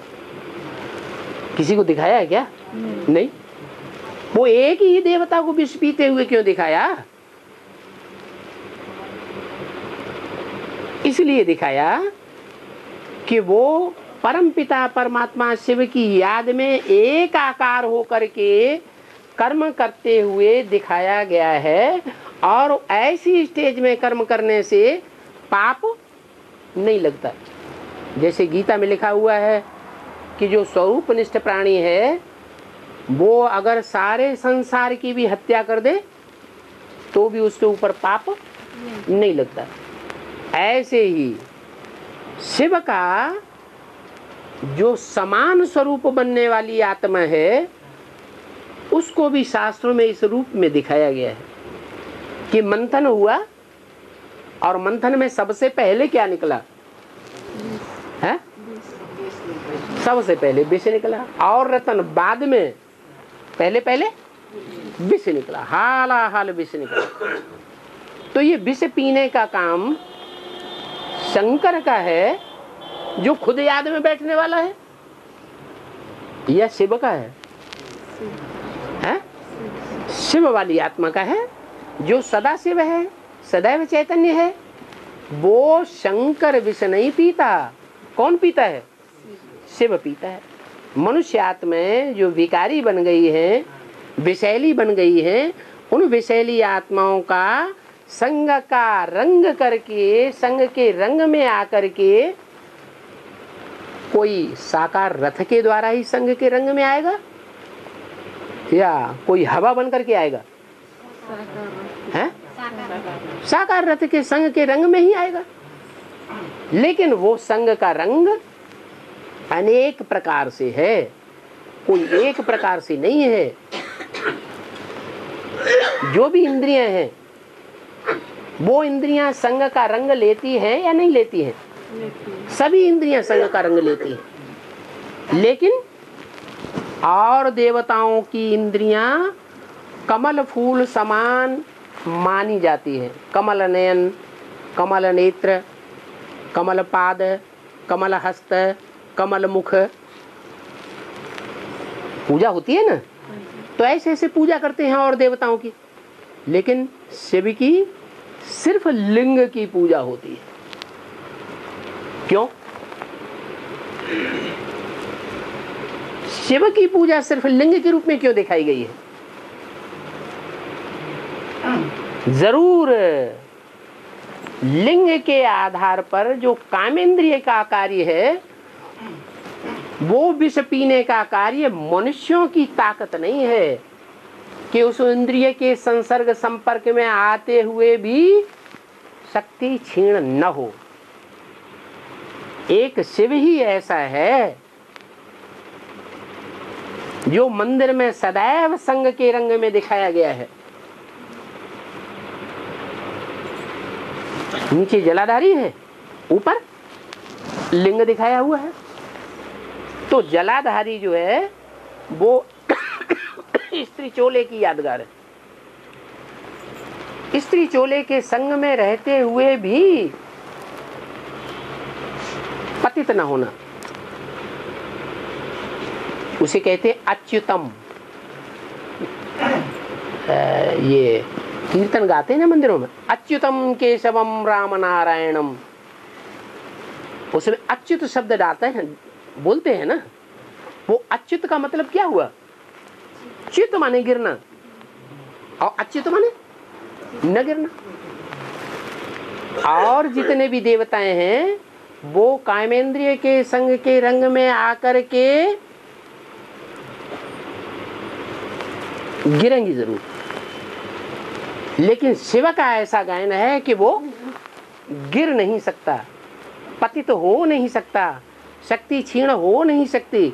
[SPEAKER 1] किसी को दिखाया है क्या? नहीं। वो एक ही देवता को विष पीते हुए क्यों दिखाया? इसलिए दिखाया कि वो परमपिता परमात्मा शिव की याद में एक आकार होकर के कर्म करते हुए दिखाया गया है, और ऐसी स्टेज में कर्म करने से पाप नहीं लगता। जैसे गीता में लिखा हुआ है कि जो स्वरूपनिष्ठ प्राणी है वो अगर सारे संसार की भी हत्या कर दे तो भी उसके ऊपर पाप नहीं लगता। ऐसे ही शिव का जो समान स्वरूप बनने वाली आत्मा है उसको भी शास्त्रों में इस रूप में दिखाया गया है कि मंथन हुआ और मंथन में सबसे पहले क्या निकला है? सबसे पहले विष निकला, और रतन बाद में, पहले पहले विष निकला, हाला हाल विष निकला। तो ये विष पीने का काम शंकर का है जो खुद याद में बैठने वाला है, या शिव का है? शिव वाली आत्मा का है जो सदा शिव है, सदैव चैतन्य है। वो शंकर विष नहीं पीता। कौन पीता है? शिव पीता है। मनुष्य आत्माएं जो विकारी बन गई हैं, विषैली बन गई हैं, उन विषैली आत्माओं का संग का रंग करके, संग के रंग में आकर के कोई साकार रथ के द्वारा ही संग के रंग में आएगा, या कोई हवा बन करके आएगा? है साकार रथ के संग के रंग में ही आएगा। लेकिन वो संग का रंग अनेक प्रकार से है, कोई एक प्रकार से नहीं है। जो भी इंद्रियां हैं वो इंद्रियां संग का रंग लेती हैं या नहीं लेती हैं? सभी इंद्रियां संग का रंग लेती हैं। लेकिन और देवताओं की इंद्रियां कमल फूल समान मानी जाती है। कमल नयन, कमल नेत्र, कमल पाद, कमल हस्त, कमल मुख, पूजा होती है ना। तो ऐसे ऐसे पूजा करते हैं और देवताओं की। लेकिन शिव की सिर्फ लिंग की पूजा होती है। क्यों? शिव की पूजा सिर्फ लिंग के रूप में क्यों दिखाई गई है? जरूर लिंग के आधार पर जो कामेंद्रिय का कार्य है वो विष पीने का कार्य मनुष्यों की ताकत नहीं है कि उस इंद्रिय के संसर्ग संपर्क में आते हुए भी शक्ति क्षीण न हो। एक शिव ही ऐसा है जो मंदिर में सदैव संग के रंग में दिखाया गया है। नीचे जलाधारी है, ऊपर लिंग दिखाया हुआ है। तो जलाधारी जो है वो स्त्री चोले की यादगार है। स्त्री चोले के संग में रहते हुए भी पतित न होना, उसे कहते अच्युतम। ये कीर्तन गाते हैं ना मंदिरों में, अच्युतम केशवम राम नारायणम। उसमें अच्युत शब्द डालते हैं, बोलते हैं ना। वो अच्युत का मतलब क्या हुआ? च्युत माने गिरना, और अच्युत माने न गिरना। और जितने भी देवताएं हैं वो कामेंद्रिय के संग के रंग में आकर के गिरेंगी जरूर। लेकिन शिव का ऐसा गायन है कि वो गिर नहीं सकता, पतित हो नहीं सकता, शक्ति क्षीण हो नहीं सकती।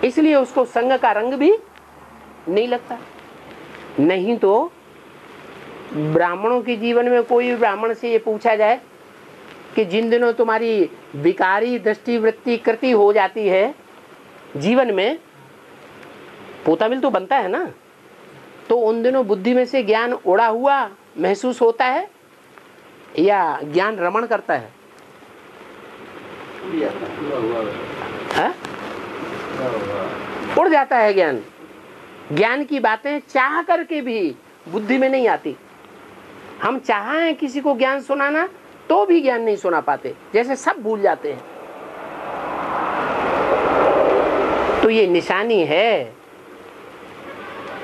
[SPEAKER 1] इसलिए उसको संग का रंग भी नहीं लगता। नहीं तो ब्राह्मणों के जीवन में कोई ब्राह्मण से ये पूछा जाए कि जिन दिनों तुम्हारी विकारी दृष्टि वृत्ति कृति हो जाती है जीवन में, पोता मिल तो बनता है ना, तो उन दिनों बुद्धि में से ज्ञान उड़ा हुआ महसूस होता है या ज्ञान रमण करता है? उड़ जाता है ज्ञान। ज्ञान की बातें चाह करके भी बुद्धि में नहीं आती। हम चाहें किसी को ज्ञान सुनाना तो भी ज्ञान नहीं सुना पाते, जैसे सब भूल जाते हैं। तो ये निशानी है।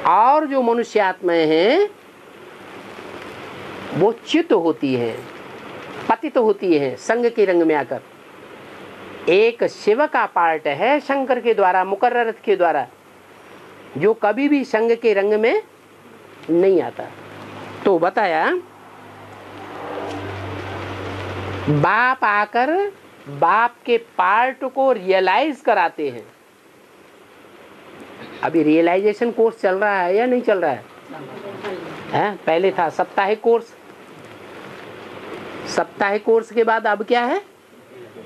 [SPEAKER 1] और जो मनुष्य आत्माएं हैं वो च्युत होती हैं, पतित होती हैं संग के रंग में आकर। एक शिव का पार्ट है शंकर के द्वारा मुकर्रर के द्वारा, जो कभी भी संग के रंग में नहीं आता। तो बताया बाप आकर बाप के पार्ट को रियलाइज कराते हैं। अभी रियलाइजेशन कोर्स चल रहा है या नहीं चल रहा है? पहले था साप्ताहिक कोर्स, साप्ताहिक कोर्स के बाद अब क्या है?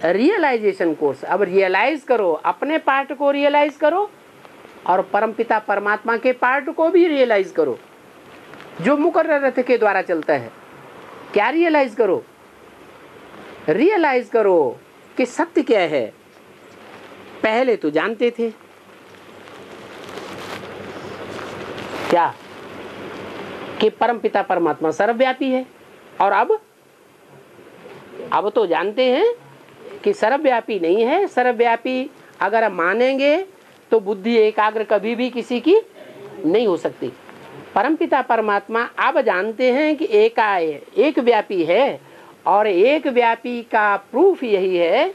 [SPEAKER 1] Realisation course. अब रियलाइज करो, अपने पार्ट को रियलाइज करो और परमपिता परमात्मा के पार्ट को भी रियलाइज करो, जो मुकर्रर रथ के द्वारा चलता है। क्या रियलाइज करो? रियलाइज करो कि सत्य क्या है। पहले तो जानते थे क्या कि परमपिता परमात्मा सर्वव्यापी है, और अब तो जानते हैं कि सर्वव्यापी नहीं है। सर्वव्यापी अगर मानेंगे तो बुद्धि एकाग्र कभी भी किसी की नहीं हो सकती। परमपिता परमात्मा अब जानते हैं कि एक व्यापी है, और एक व्यापी का प्रूफ यही है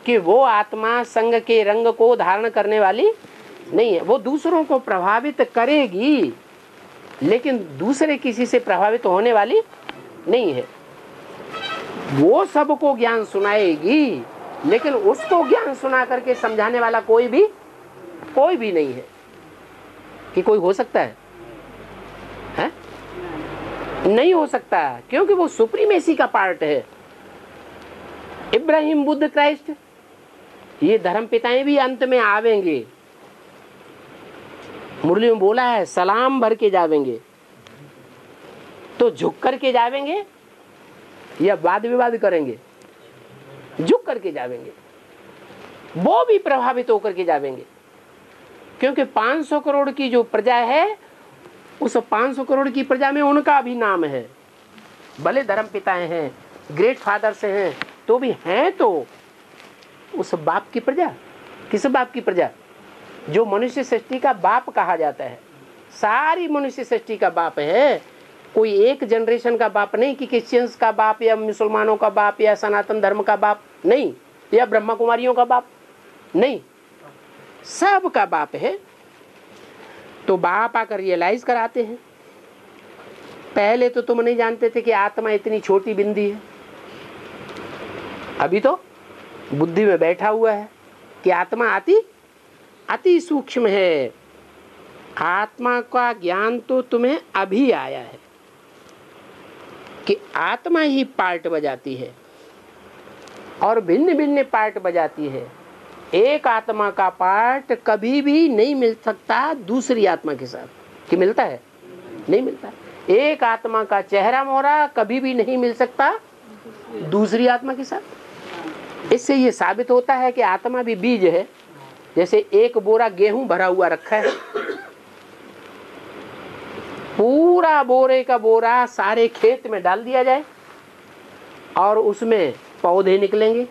[SPEAKER 1] कि वो आत्मा संग के रंग को धारण करने वाली नहीं है। वो दूसरों को प्रभावित करेगी लेकिन दूसरे किसी से प्रभावित होने वाली नहीं है। वो सबको ज्ञान सुनाएगी लेकिन उसको ज्ञान सुना करके समझाने वाला कोई भी नहीं है। कि कोई हो सकता है? नहीं हो सकता, क्योंकि वो सुप्रीमेसी का पार्ट है। इब्राहिम, बुद्ध, क्राइस्ट, ये धर्म पिताएं भी अंत में आवेंगे। मुरली में बोला है सलाम भर के जावेंगे, तो झुक करके जावेंगे या वाद विवाद करेंगे? झुक करके जावेंगे। वो भी प्रभावित होकर के जावेंगे, क्योंकि 500 करोड़ की जो प्रजा है उस 500 करोड़ की प्रजा में उनका भी नाम है। भले धर्म पिताएं हैं, ग्रेट फादर्स हैं, तो भी हैं तो उस बाप की प्रजा। किस बाप की प्रजा? जो मनुष्य सृष्टि का बाप कहा जाता है। सारी मनुष्य सृष्टि का बाप है, कोई एक जनरेशन का बाप नहीं कि क्रिश्चियंस का बाप या मुसलमानों का बाप या सनातन धर्म का बाप नहीं, या ब्रह्मा कुमारियों का बाप नहीं, सब का बाप है। तो बाप आकर रियलाइज कराते हैं। पहले तो तुम नहीं जानते थे कि आत्मा इतनी छोटी बिंदी है। अभी तो बुद्धि में बैठा हुआ है कि आत्मा अति सूक्ष्म है। आत्मा का ज्ञान तो तुम्हें अभी आया है कि आत्मा ही पार्ट बजाती है और भिन्न भिन्न पार्ट बजाती है। एक आत्मा का पार्ट कभी भी नहीं मिल सकता दूसरी आत्मा के साथ। कि मिलता है? नहीं मिलता। एक आत्मा का चेहरा मोहरा कभी भी नहीं मिल सकता दूसरी आत्मा के साथ। इससे ये साबित होता है कि आत्मा भी बीज है। जैसे एक बोरा गेहूं भरा हुआ रखा है, पूरा बोरे का बोरा सारे खेत में डाल दिया जाए और उसमें पौधे निकलेंगे।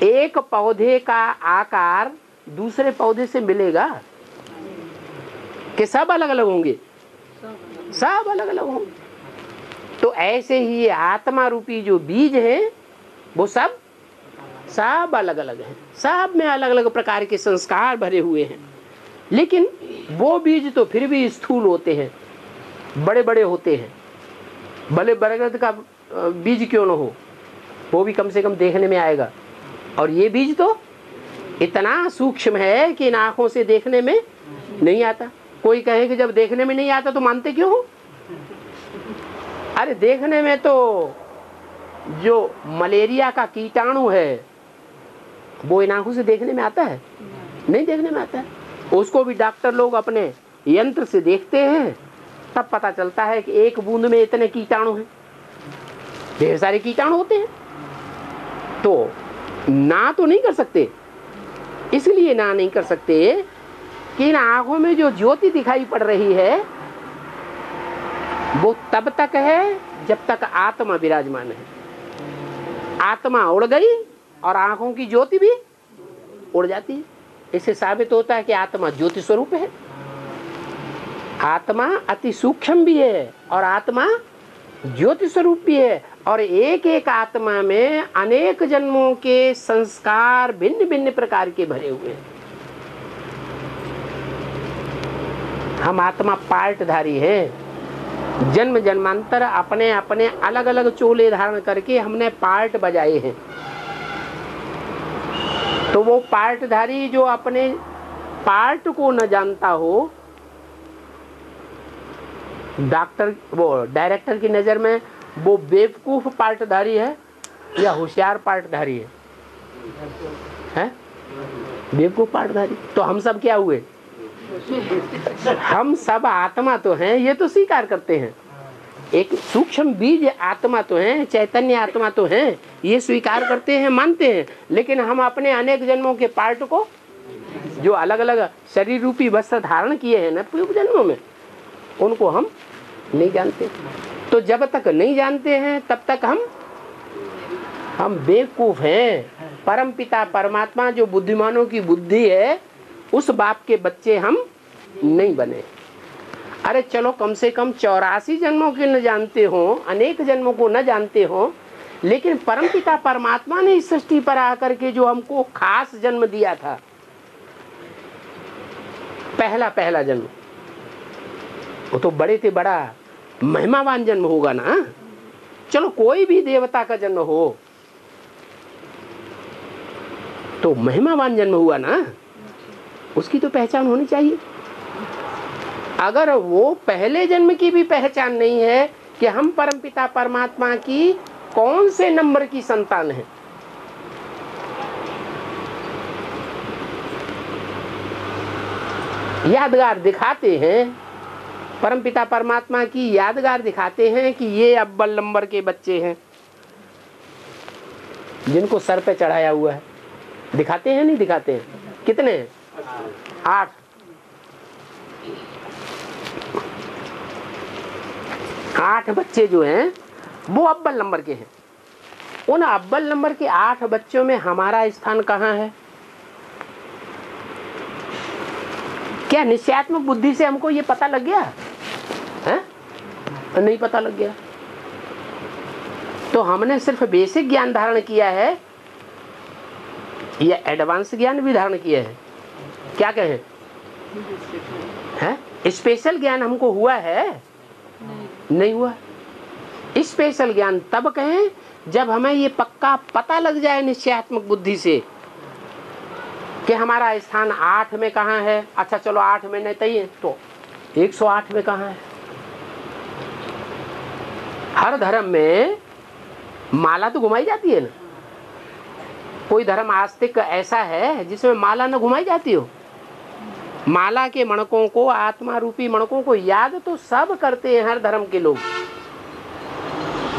[SPEAKER 1] एक पौधे का आकार दूसरे पौधे से मिलेगा कि सब अलग अलग होंगे? सब अलग अलग होंगे। तो ऐसे ही ये आत्मा रूपी जो बीज है वो सब अलग अलग हैं। सब में अलग अलग प्रकार के संस्कार भरे हुए हैं, लेकिन वो बीज तो फिर भी स्थूल होते हैं, बड़े बड़े होते हैं। भले बरगद का बीज क्यों न हो, वो भी कम से कम देखने में आएगा। और ये बीज तो इतना सूक्ष्म है कि इन आंखों से देखने में नहीं आता। कोई कहे कि जब देखने में नहीं आता तो मानते क्यों हो? अरे देखने में तो जो मलेरिया का कीटाणु है वो इन आंखों से देखने में आता है? नहीं देखने में आता है। उसको भी डॉक्टर लोग अपने यंत्र से देखते हैं, तब पता चलता है कि एक बूंद में इतने कीटाणु हैं। ढेर सारे कीटाणु होते हैं। तो ना तो नहीं कर सकते, इसलिए ना नहीं कर सकते कि इन आंखों में जो ज्योति दिखाई पड़ रही है वो तब तक है जब तक आत्मा विराजमान है। आत्मा उड़ गई और आंखों की ज्योति भी उड़ जाती है। इससे साबित होता है कि आत्मा ज्योति स्वरूप है। आत्मा अति सूक्ष्म भी है और आत्मा ज्योति स्वरूप भी है, और एक एक आत्मा में अनेक जन्मों के संस्कार भिन्न भिन्न प्रकार के भरे हुए हैं। हम आत्मा पार्टधारी हैं। जन्म जन्मांतर अपने अपने अलग अलग चोले धारण करके हमने पार्ट बजाए हैं। तो वो पार्टधारी जो अपने पार्ट को न जानता हो, डायरेक्टर की नजर में वो बेवकूफ पार्टधारी है या होशियार पार्टधारी है? बेवकूफ पार्टधारी। तो हम सब क्या हुए? हम सब आत्मा तो हैं, ये तो स्वीकार करते हैं। एक सूक्ष्म बीज आत्मा तो है, चैतन्य आत्मा तो है, ये स्वीकार करते हैं, मानते हैं। लेकिन हम अपने अनेक जन्मों के पार्ट को, जो अलग अलग शरीर रूपी वस्त्र धारण किए हैं ना पूर्व जन्मों में, उनको हम नहीं जानते। तो जब तक नहीं जानते हैं तब तक हम बेवकूफ हैं। परम पिता परमात्मा जो बुद्धिमानों की बुद्धि है, उस बाप के बच्चे हम नहीं बने। अरे चलो कम से कम 84 जन्मों के न जानते हो, अनेक जन्मों को न जानते हो, लेकिन परमपिता परमात्मा ने इस सृष्टि पर आकर के जो हमको खास जन्म दिया था, पहला जन्म, वो तो बड़े से बड़ा महिमावान जन्म होगा ना। चलो कोई भी देवता का जन्म हो तो महिमावान जन्म हुआ ना, उसकी तो पहचान होनी चाहिए। अगर वो पहले जन्म की भी पहचान नहीं है कि हम परमपिता परमात्मा की कौन से नंबर की संतान है, यादगार दिखाते हैं, परमपिता परमात्मा की यादगार दिखाते हैं कि ये अव्वल नंबर के बच्चे हैं जिनको सर पे चढ़ाया हुआ है। दिखाते हैं नहीं दिखाते हैं? कितने हैं? 8 बच्चे जो हैं वो अव्वल नंबर के हैं। उन अव्वल नंबर के 8 बच्चों में हमारा स्थान कहाँ है? क्या निश्चयात्मक बुद्धि से हमको ये पता लग गया है? नहीं पता लग गया। तो हमने सिर्फ बेसिक ज्ञान धारण किया है या एडवांस ज्ञान भी धारण किया है? क्या कहें? है स्पेशल ज्ञान हमको हुआ है? नहीं हुआ। स्पेशल ज्ञान तब कहें जब हमें ये पक्का पता लग जाए निश्चयात्मक बुद्धि से कि हमारा स्थान 8 में कहाँ है। अच्छा चलो 8 में नहीं है तो 108 में कहाँ है? हर धर्म में माला तो घुमाई जाती है ना। कोई धर्म आस्तिक ऐसा है जिसमें माला न घुमाई जाती हो? माला के मणकों को, आत्मा रूपी मणकों को याद तो सब करते हैं हर धर्म के लोग,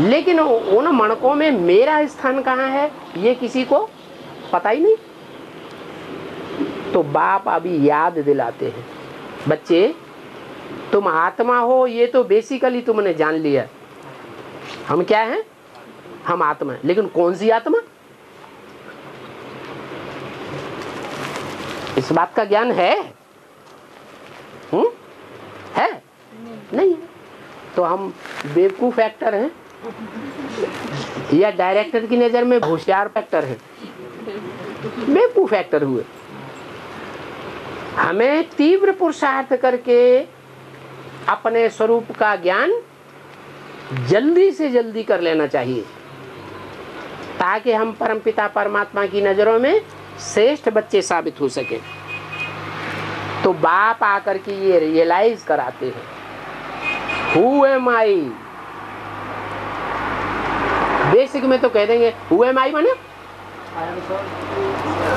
[SPEAKER 1] लेकिन उन मणकों में मेरा स्थान कहाँ है ये किसी को पता ही नहीं। तो बाप अभी याद दिलाते हैं, बच्चे तुम आत्मा हो, ये तो बेसिकली तुमने जान लिया। हम क्या हैं? हम आत्मा हैं। लेकिन कौन सी आत्मा? इस बात का ज्ञान है? है? नहीं। तो हम बेवकूफ एक्टर हैं या डायरेक्टर की नजर में होशियार एक्टर हैं? बेवकूफ एक्टर हुए। हमें तीव्र पुरुषार्थ करके अपने स्वरूप का ज्ञान जल्दी से जल्दी कर लेना चाहिए ताकि हम परमपिता परमात्मा की नजरों में श्रेष्ठ बच्चे साबित हो सके। तो बाप आकर के ये रियलाइज कराते हैं, हु एम आई। बेसिक में तो कह देंगे हु एम आई माने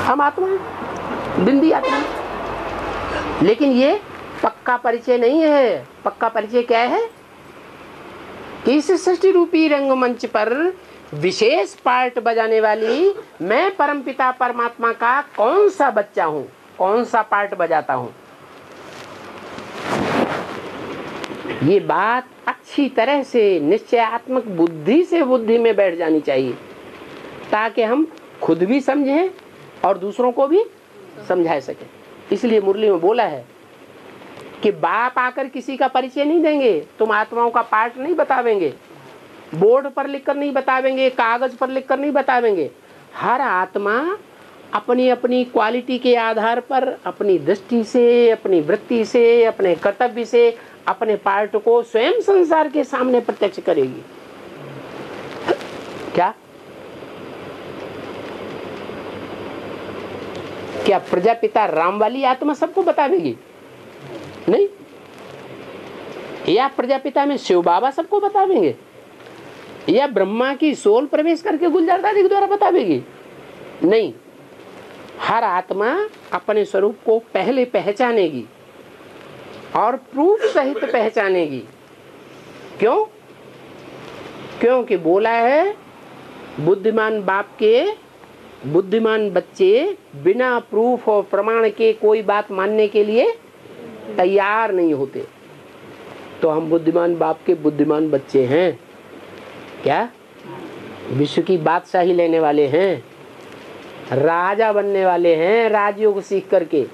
[SPEAKER 1] हम आत्मा हैं, बिंदी आत्मा हैं। लेकिन ये पक्का परिचय नहीं है। पक्का परिचय क्या है कि इस सृष्टि रूपी रंगमंच पर विशेष पार्ट बजाने वाली मैं परमपिता परमात्मा का कौन सा बच्चा हूं, कौन सा पार्ट बजाता हूं। ये बात अच्छी तरह से निश्चयात्मक बुद्धि से बुद्धि में बैठ जानी चाहिए ताकि हम खुद भी समझें और दूसरों को भी समझा सकें। इसलिए मुरली में बोला है कि बाप आकर किसी का परिचय नहीं देंगे, तुम आत्माओं का पार्ट नहीं बतावेंगे, बोर्ड पर लिखकर नहीं बतावेंगे, कागज पर लिखकर नहीं बतावेंगे। हर आत्मा अपनी अपनी क्वालिटी के आधार पर, अपनी दृष्टि से, अपनी वृत्ति से, अपने कर्तव्य से अपने पार्ट को स्वयं संसार के सामने प्रत्यक्ष करेगी। क्या क्या प्रजापिता राम वाली आत्मा सबको बतावेगी? नहीं। या प्रजापिता में शिव बाबा सबको बतावेंगे? या ब्रह्मा की सोल प्रवेश करके गुलजार दादी के द्वारा बतावेगी? नहीं। हर आत्मा अपने स्वरूप को पहले पहचानेगी और प्रूफ सहित पहचानेगी। क्यों? क्योंकि बोला है बुद्धिमान बाप के बुद्धिमान बच्चे बिना प्रूफ और प्रमाण के कोई बात मानने के लिए तैयार नहीं होते। तो हम बुद्धिमान बाप के बुद्धिमान बच्चे हैं। क्या विश्व की बादशाही लेने वाले हैं, राजा बनने वाले हैं राजयोग सीख करके।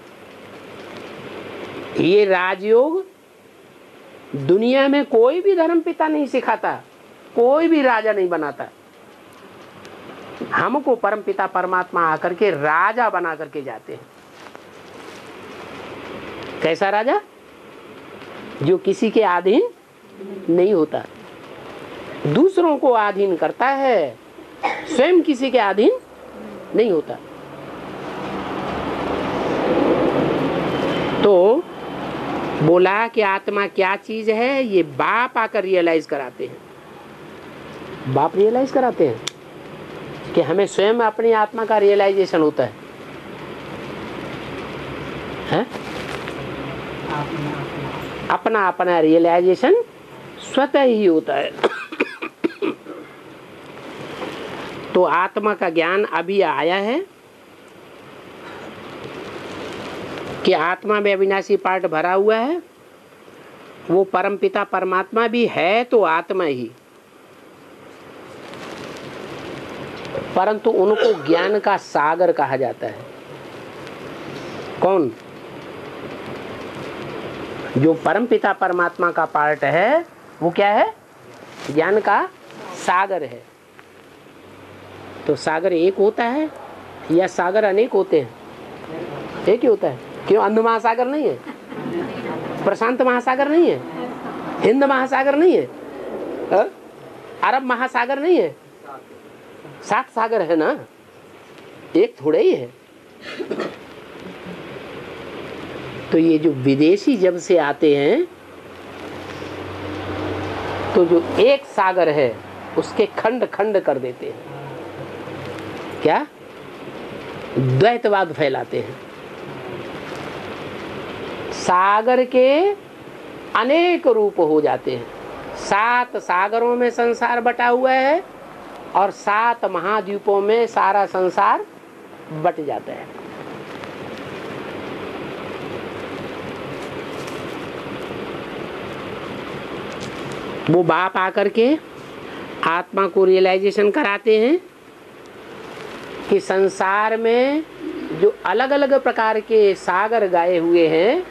[SPEAKER 1] ये राजयोग दुनिया में कोई भी धर्म पिता नहीं सिखाता, कोई भी राजा नहीं बनाता। हमको परम पिता परमात्मा आकर के राजा बना करके जाते हैं। कैसा राजा? जो किसी के अधीन नहीं होता, दूसरों को अधीन करता है, स्वयं किसी के अधीन नहीं होता। तो बोला कि आत्मा क्या चीज है, ये बाप आकर रियलाइज कराते हैं। बाप रियलाइज कराते हैं कि हमें स्वयं अपनी आत्मा का रियलाइजेशन होता है? अपना अपना रियलाइजेशन स्वतः ही होता है। तो आत्मा का ज्ञान अभी आया है कि आत्मा में अविनाशी पार्ट भरा हुआ है, वो परम पिता परमात्मा भी है तो आत्मा ही, परंतु उनको ज्ञान का सागर कहा जाता है। कौन? जो परम पिता परमात्मा का पार्ट है वो क्या है? ज्ञान का सागर है। तो सागर एक होता है या सागर अनेक होते हैं? एक ही होता है। क्यों? अंध महासागर नहीं है, प्रशांत महासागर नहीं है, हिंद महासागर नहीं है, अरब महासागर नहीं है, 7 सागर है ना, एक थोड़ा ही है। तो ये जो विदेशी जब से आते हैं तो जो एक सागर है उसके खंड खंड कर देते हैं। क्या? द्वैतवाद फैलाते हैं। सागर के अनेक रूप हो जाते हैं। 7 सागरों में संसार बटा हुआ है और 7 महाद्वीपों में सारा संसार बट जाता है। वो बाप आकर के आत्मा को रियलाइजेशन कराते हैं कि संसार में जो अलग अलग प्रकार के सागर गाए हुए हैं,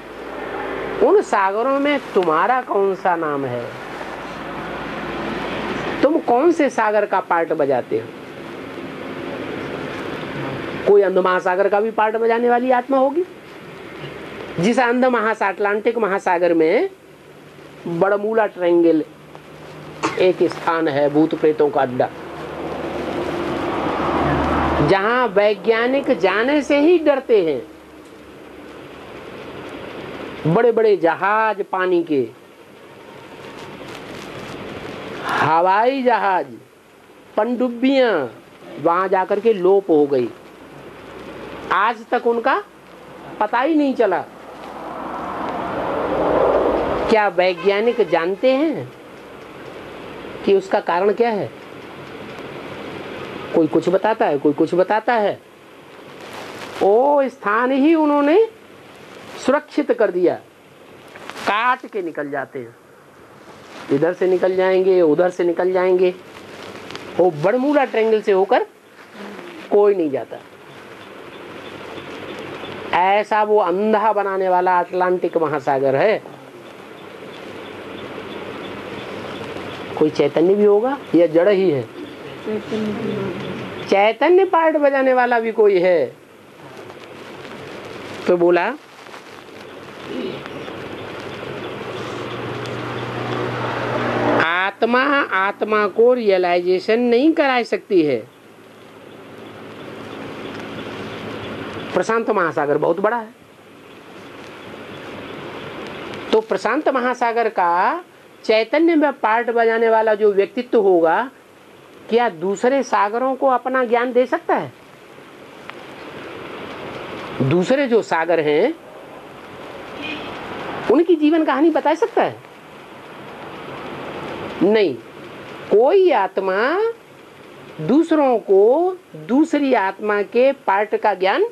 [SPEAKER 1] उन सागरों में तुम्हारा कौन सा नाम है? तुम कौन से सागर का पार्ट बजाते हो? कोई अंध महासागर का भी पार्ट बजाने वाली आत्मा होगी। जिस अंध अटलांटिक महासागर में बड़मूला ट्रायंगल एक स्थान है, भूत प्रेतों का अड्डा, जहां वैज्ञानिक जाने से ही डरते हैं। बड़े बड़े जहाज, पानी के हवाई जहाज, पनडुब्बियां वहां जाकर के लोप हो गई। आज तक उनका पता ही नहीं चला। क्या वैज्ञानिक जानते हैं कि उसका कारण क्या है? कोई कुछ बताता है, कोई कुछ बताता है। वो स्थान ही उन्होंने सुरक्षित कर दिया। काट के निकल जाते हैं, इधर से निकल जाएंगे, उधर से निकल जाएंगे। वो बरमूडा ट्रायंगल से होकर कोई नहीं जाता। ऐसा वो अंधा बनाने वाला अटलांटिक महासागर है। कोई चैतन्य भी होगा या जड़ ही है? चैतन्य पार्ट बजाने वाला भी कोई है। तो बोला आत्मा आत्मा को रियलाइजेशन नहीं करा सकती है। प्रशांत महासागर बहुत बड़ा है, तो प्रशांत महासागर का चैतन्य में पार्ट बजाने वाला जो व्यक्तित्व होगा, क्या दूसरे सागरों को अपना ज्ञान दे सकता है? दूसरे जो सागर हैं उनकी जीवन कहानी बता सकता है? नहीं। कोई आत्मा दूसरों को दूसरी आत्मा के पार्ट का ज्ञान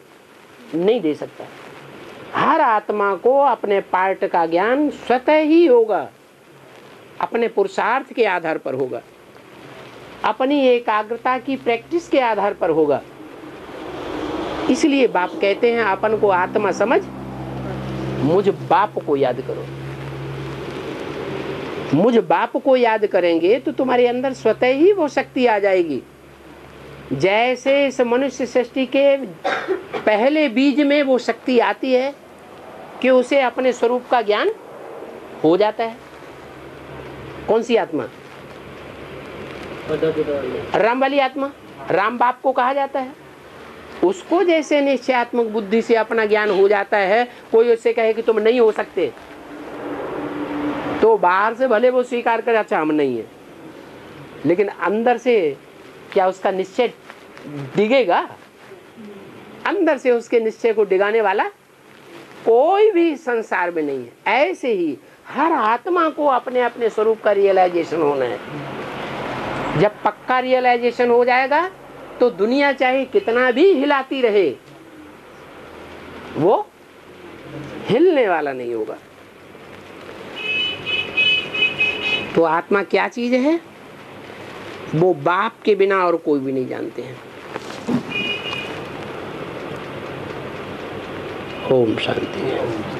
[SPEAKER 1] नहीं दे सकता। हर आत्मा को अपने पार्ट का ज्ञान स्वतः ही होगा, अपने पुरुषार्थ के आधार पर होगा, अपनी एकाग्रता की प्रैक्टिस के आधार पर होगा। इसलिए बाप कहते हैं अपन को आत्मा समझ, मुझ बाप को याद करो। मुझ बाप को याद करेंगे तो तुम्हारे अंदर स्वतः ही वो शक्ति आ जाएगी। जैसे इस मनुष्य सृष्टि के पहले बीज में वो शक्ति आती है कि उसे अपने स्वरूप का ज्ञान हो जाता है। कौन सी आत्मा? राम वाली आत्मा, राम बाप को कहा जाता है। उसको जैसे निश्चयात्मक बुद्धि से अपना ज्ञान हो जाता है, कोई उससे कहे कि तुम नहीं हो सकते, तो बाहर से भले वो स्वीकार करे अच्छा हम नहीं है, लेकिन अंदर से क्या उसका निश्चय डिगेगा? अंदर से उसके निश्चय को डिगाने वाला कोई भी संसार में नहीं है। ऐसे ही हर आत्मा को अपने अपने स्वरूप का रियलाइजेशन होना है। जब पक्का रियलाइजेशन हो जाएगा तो दुनिया चाहे कितना भी हिलाती रहे, वो हिलने वाला नहीं होगा। तो आत्मा क्या चीज है, वो बाप के बिना और कोई भी नहीं जानते हैं। ओम शांति।